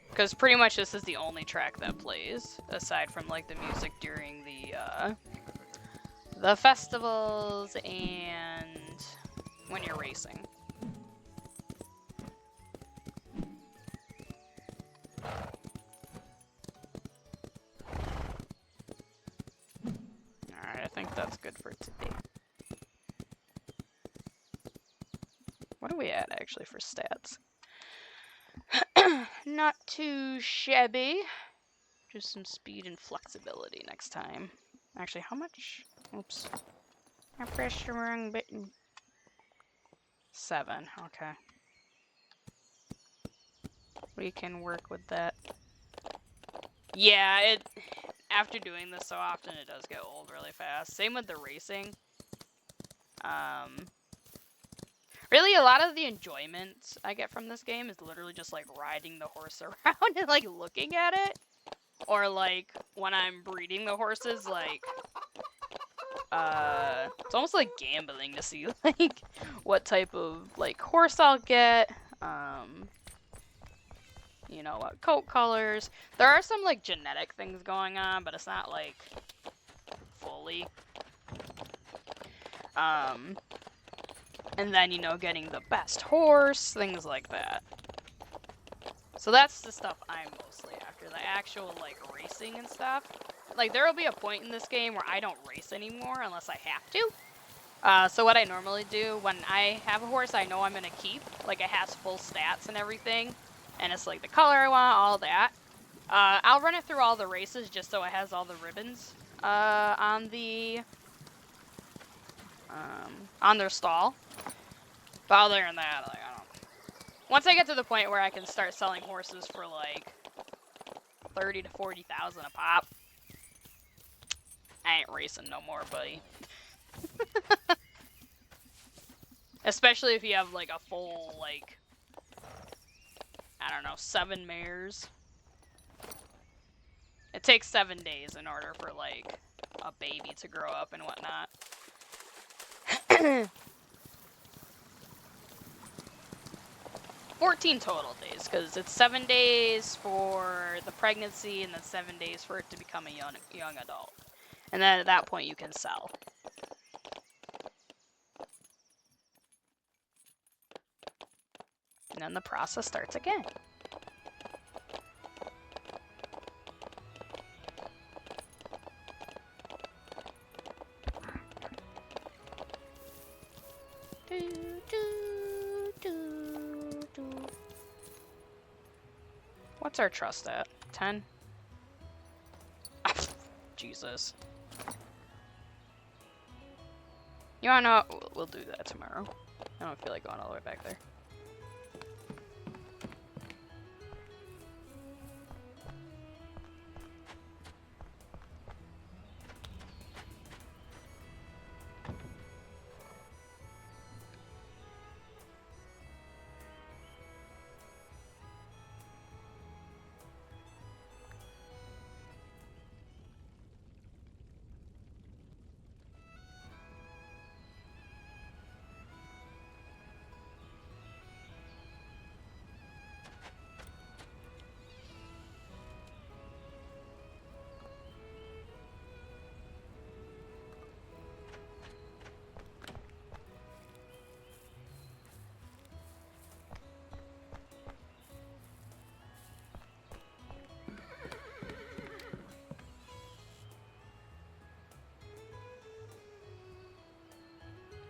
Because pretty much this is the only track that plays, aside from like the music during the festivals and when you're racing. Alright, I think that's good for today. What are we at actually for stats? Not too shabby. Just some speed and flexibility next time. Actually, how much? Oops. I pressed the wrong button. 7, okay. We can work with that. Yeah, after doing this so often, it does get old really fast. Same with the racing. Really, a lot of the enjoyment I get from this game is literally just like riding the horse around and like looking at it. Or like when I'm breeding the horses, like it's almost like gambling to see like what type of like horse I'll get. You know, what coat colors. There are some like genetic things going on, but it's not like fully. And then, you know, getting the best horse, things like that. So that's the stuff I'm mostly after, the actual, like, racing and stuff. Like, there will be a point in this game where I don't race anymore unless I have to. So what I normally do, when I have a horse I know I'm going to keep, like, it has full stats and everything, and it's, like, the color I want, all that, I'll run it through all the races just so it has all the ribbons on their stall. But other than that, like, I don't. Once I get to the point where I can start selling horses for like 30 to 40,000 a pop, I ain't racing no more, buddy. Especially if you have like a full, like, I don't know, 7 mares. It takes 7 days in order for like a baby to grow up and whatnot. 14 total days, because it's 7 days for the pregnancy and then 7 days for it to become a young adult. And then at that point you can sell. And then the process starts again. What's our trust at? 10? Jesus. You wanna know? We'll do that tomorrow. I don't feel like going all the way back there.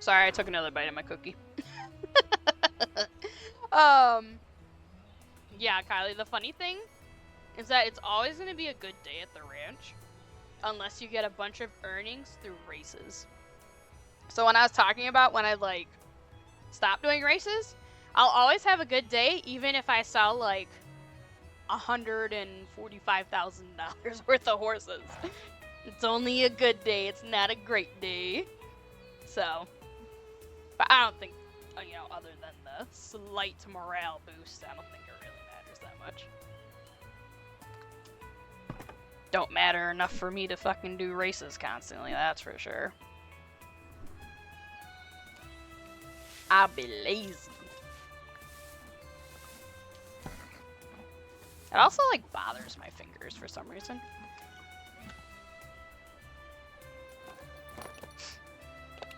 Sorry, I took another bite of my cookie. um, yeah, Kylie, the funny thing is that it's always going to be a good day at the ranch unless you get a bunch of earnings through races. So when I was talking about when I, like, stop doing races, I'll always have a good day even if I sell, like, $145,000 worth of horses. It's only a good day. It's not a great day. So, but I don't think, you know, other than the slight morale boost, I don't think it really matters that much. Don't matter enough for me to fucking do races constantly, that's for sure. I'll be lazy. It also, like, bothers my fingers for some reason.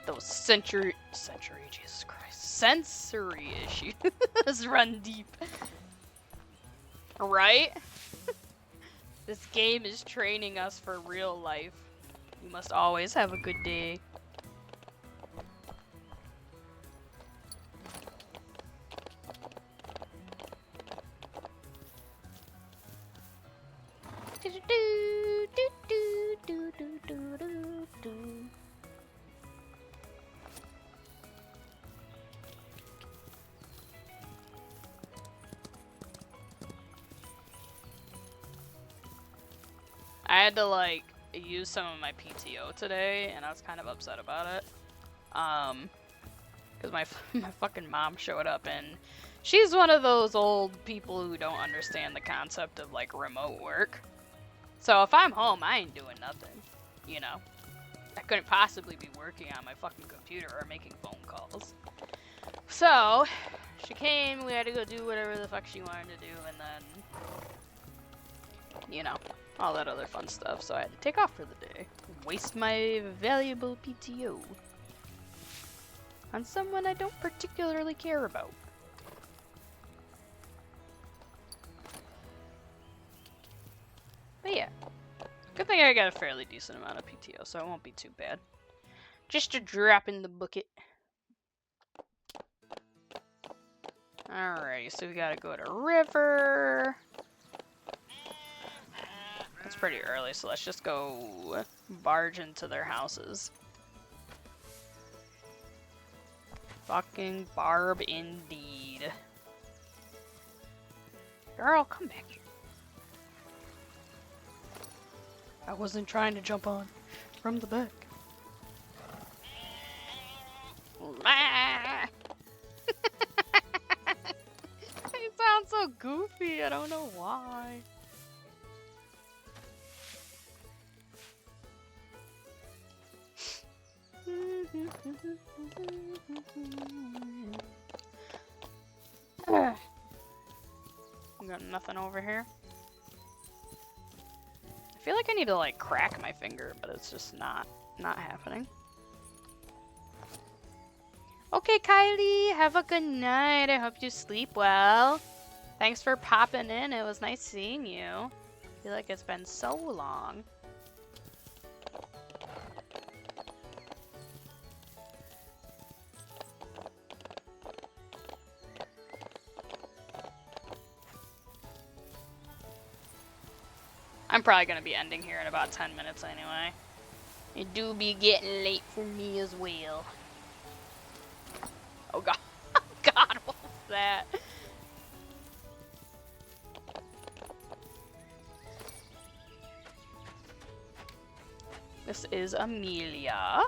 Those sensory, Jesus Christ, sensory issues run deep. Right? This game is training us for real life. You must always have a good day. I had to, like, use some of my PTO today, and I was kind of upset about it. Because my fucking mom showed up, and she's one of those old people who don't understand the concept of, like, remote work. So if I'm home, I ain't doing nothing, you know? I couldn't possibly be working on my fucking computer or making phone calls. So, she came, we had to go do whatever the fuck she wanted to do, and then, you know, all that other fun stuff. So I had to take off for the day. Waste my valuable PTO on someone I don't particularly care about. But yeah, good thing I got a fairly decent amount of PTO, so it won't be too bad. Just a drop in the bucket. Alrighty, so we gotta go to river. It's pretty early, so let's just go barge into their houses. Fucking Barb indeed. Girl, come back here. I wasn't trying to jump on from the back. It sounds so goofy, I don't know why. Got nothing over here. I feel like I need to, like, crack my finger, but it's just not happening. Okay, Kylie, have a good night. I hope you sleep well. Thanks for popping in. It was nice seeing you. I feel like it's been so long. I'm probably going to be ending here in about 10 minutes anyway. It do be getting late for me as well. Oh god. God, what was that? This is Amelia.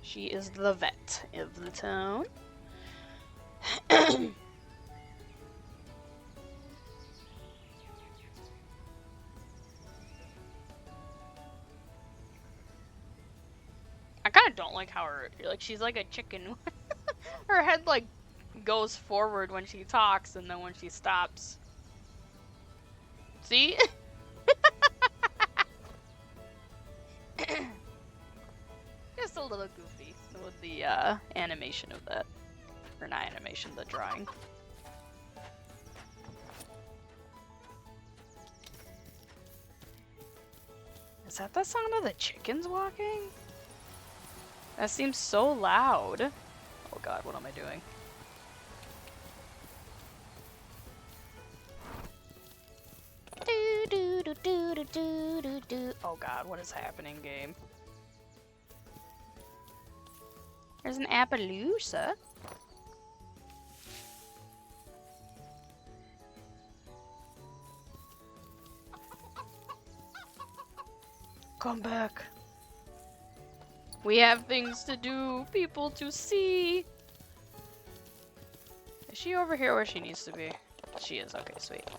She is the vet of the town. I kind of don't like how she's like a chicken. Her head, like, goes forward when she talks, and then when she stops. See? Just a little goofy with the animation of that. Or not animation, the drawing. Is that the sound of the chickens walking? That seems so loud. Oh god, what am I doing? Oh god, what is happening, game? There's an Appaloosa. Come back. We have things to do, people to see. Is she over here where she needs to be? She is. Okay, sweet.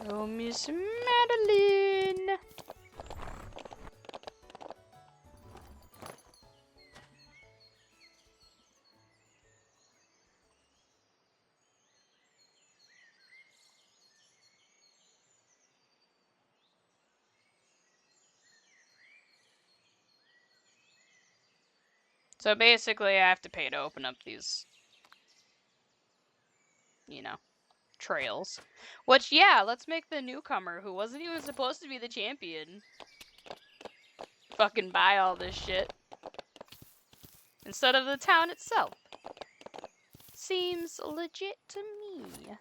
Oh, Miss Madeline. So basically, I have to pay to open up these, you know, trails. Which, yeah, let's make the newcomer, who wasn't even supposed to be the champion, fucking buy all this shit. Instead of the town itself. Seems legit to me.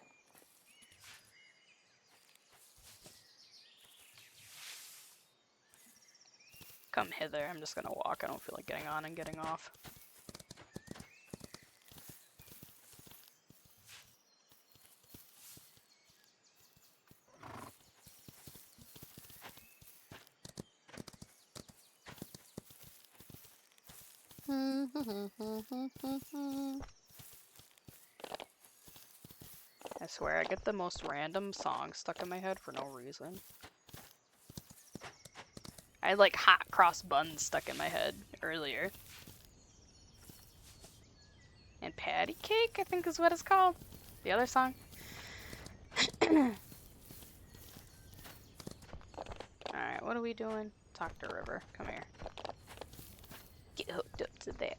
Come hither. I'm just gonna walk. I don't feel like getting on and getting off. I swear, I get the most random songs stuck in my head for no reason. I had like hot cross buns stuck in my head earlier. And patty cake, I think is what it's called. The other song. Alright, what are we doing? Talk to River. Come here. Get hooked up to that.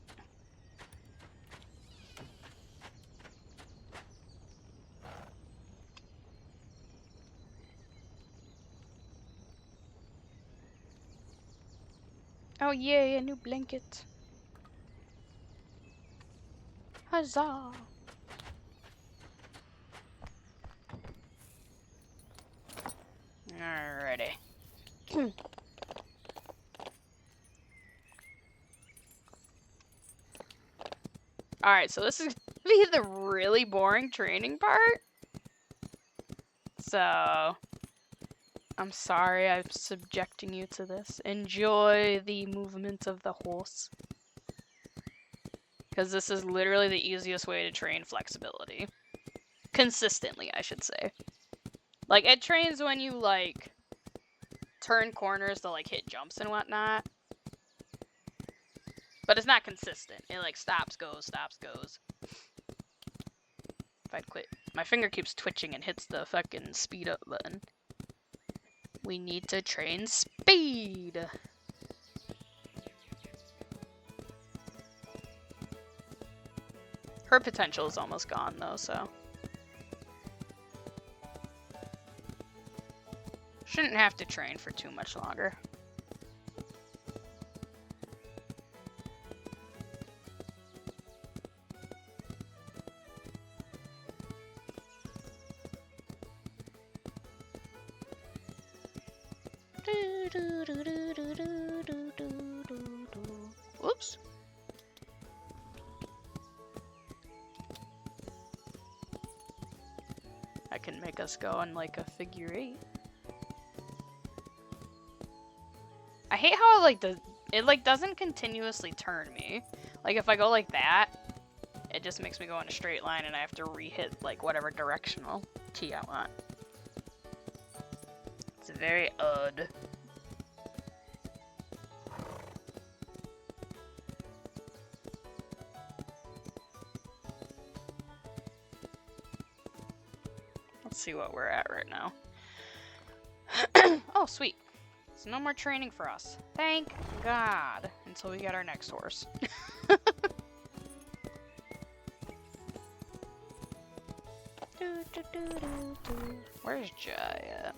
Oh yay, a new blanket. Huzzah! Alrighty. Alright, so this is gonna be the really boring training part. So, I'm sorry I'm subjecting you to this. Enjoy the movement of the horse. Because this is literally the easiest way to train flexibility. Consistently, I should say. Like, it trains when you, like, turn corners to, like, hit jumps and whatnot. But it's not consistent. It, like, stops, goes, stops, goes. If I'd quit. My finger keeps twitching and hits the fucking speed up button. We need to train speed. Her potential is almost gone, though, so. Shouldn't have to train for too much longer. Whoops. I can make us go in like a figure 8. I hate how it like doesn't continuously turn me. Like if I go like that, it just makes me go in a straight line and I have to re-hit like whatever directional key I want. It's very odd. Let's see what we're at right now. Oh, sweet. So no more training for us. Thank God. Until we get our next horse. Where's Jai at?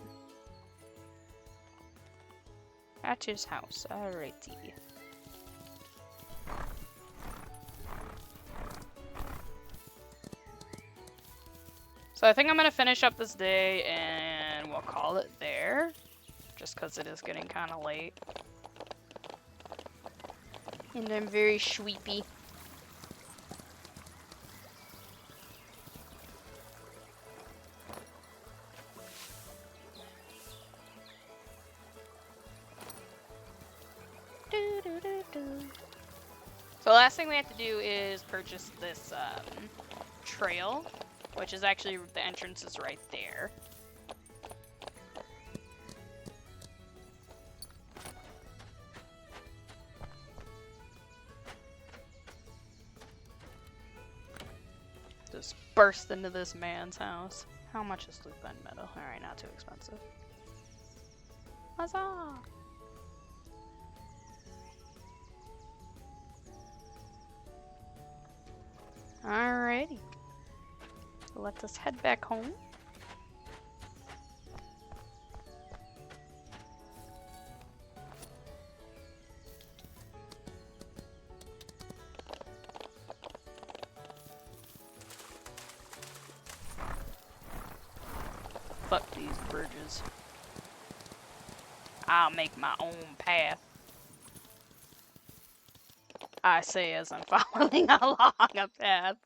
At his house. Alrighty. So I think I'm gonna finish up this day and we'll call it there. Just because it is getting kind of late. And I'm very sleepy. So the last thing we have to do is purchase this trail, which is actually, the entrance is right there. Just burst into this man's house. How much is loop end metal? Alright, not too expensive. Huzzah! Alrighty. Let us head back home. Fuck these bridges. I'll make my own path. I say as I'm following along a path.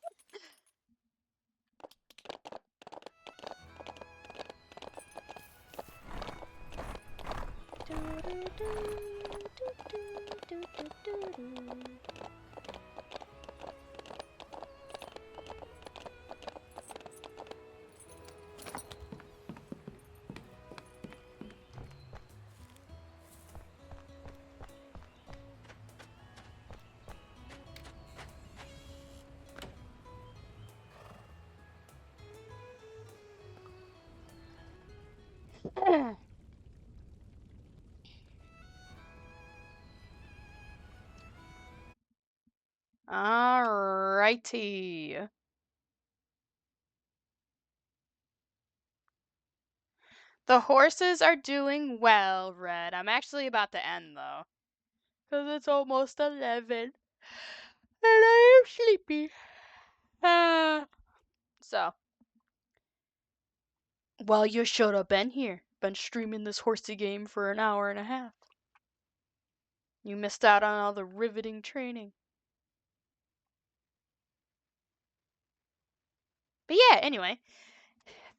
Alrighty. The horses are doing well, Red. I'm actually about to end though. Because it's almost 11. And I am sleepy. So. Well, you should have been here. Been streaming this horsey game for an hour and a half. You missed out on all the riveting training. But yeah, anyway.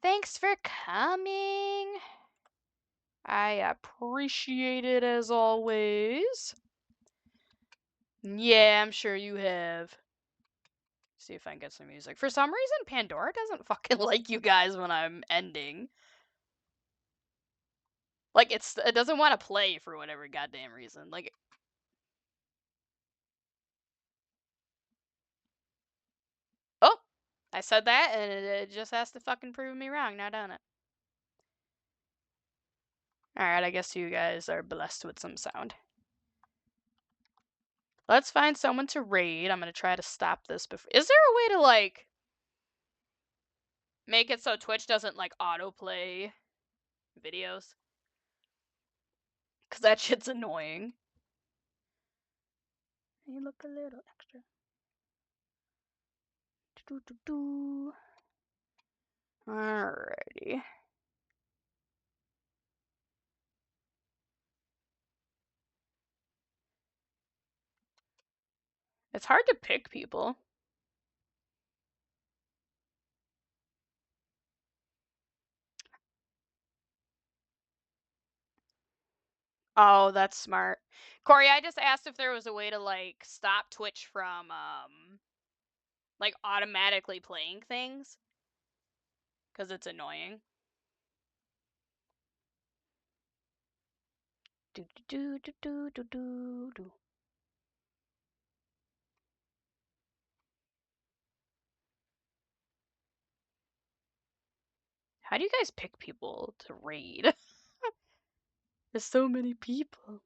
Thanks for coming. I appreciate it as always. Yeah, I'm sure you have. See if I can get some music. For some reason, Pandora doesn't fucking like you guys when I'm ending. Like, it doesn't want to play for whatever goddamn reason. Like, oh, I said that, and it just has to fucking prove me wrong now, don't it? Alright, I guess you guys are blessed with some sound. Let's find someone to raid. I'm gonna try to stop this before. Is there a way to, like, make it so Twitch doesn't, like, autoplay videos? Because that shit's annoying. You look a little extra. Alrighty. It's hard to pick people. Oh, that's smart. Corey, I just asked if there was a way to, like, stop Twitch from, like, automatically playing things. Because it's annoying. How do you guys pick people to raid? There's so many people.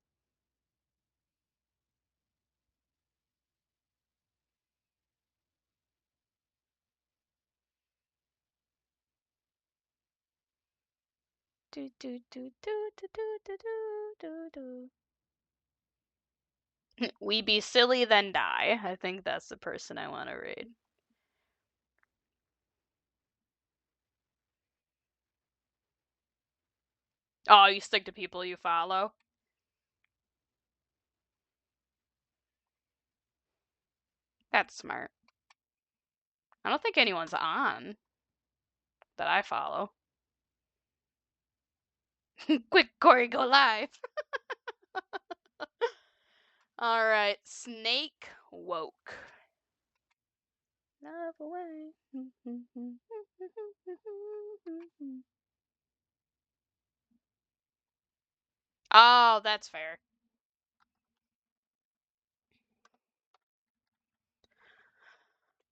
We be silly then die. I think that's the person I want to raid. Oh, you stick to people you follow? That's smart. I don't think anyone's on that I follow. Quick, Corey, go live. All right, Snake woke. Love away. Oh, that's fair.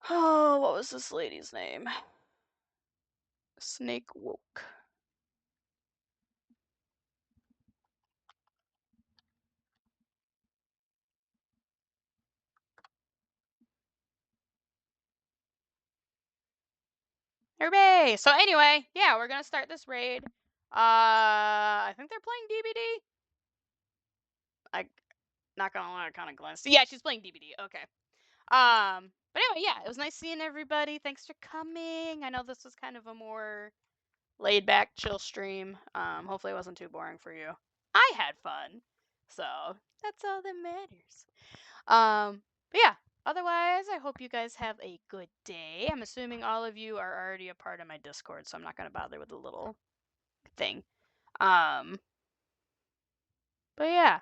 Oh, what was this lady's name? Snake woke. Hooray! So anyway, yeah, we're gonna start this raid. I think they're playing DBD. I not gonna lie, I kind of glanced. Yeah, she's playing DBD. Okay. But anyway, yeah, it was nice seeing everybody. Thanks for coming. I know this was kind of a more laid back, chill stream. Hopefully it wasn't too boring for you. I had fun, so that's all that matters. But yeah. Otherwise, I hope you guys have a good day. I'm assuming all of you are already a part of my Discord, so I'm not gonna bother with the little thing. Um, but yeah.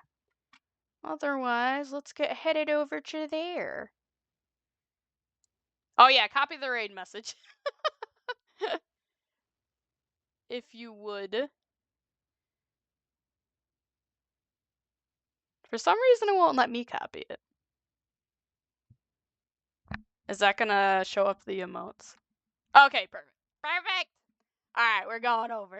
Otherwise, let's get headed over to there. Oh yeah, copy the raid message. If you would. For some reason, it won't let me copy it. Is that gonna show up the emotes? Okay, perfect. Perfect! Alright, we're going over.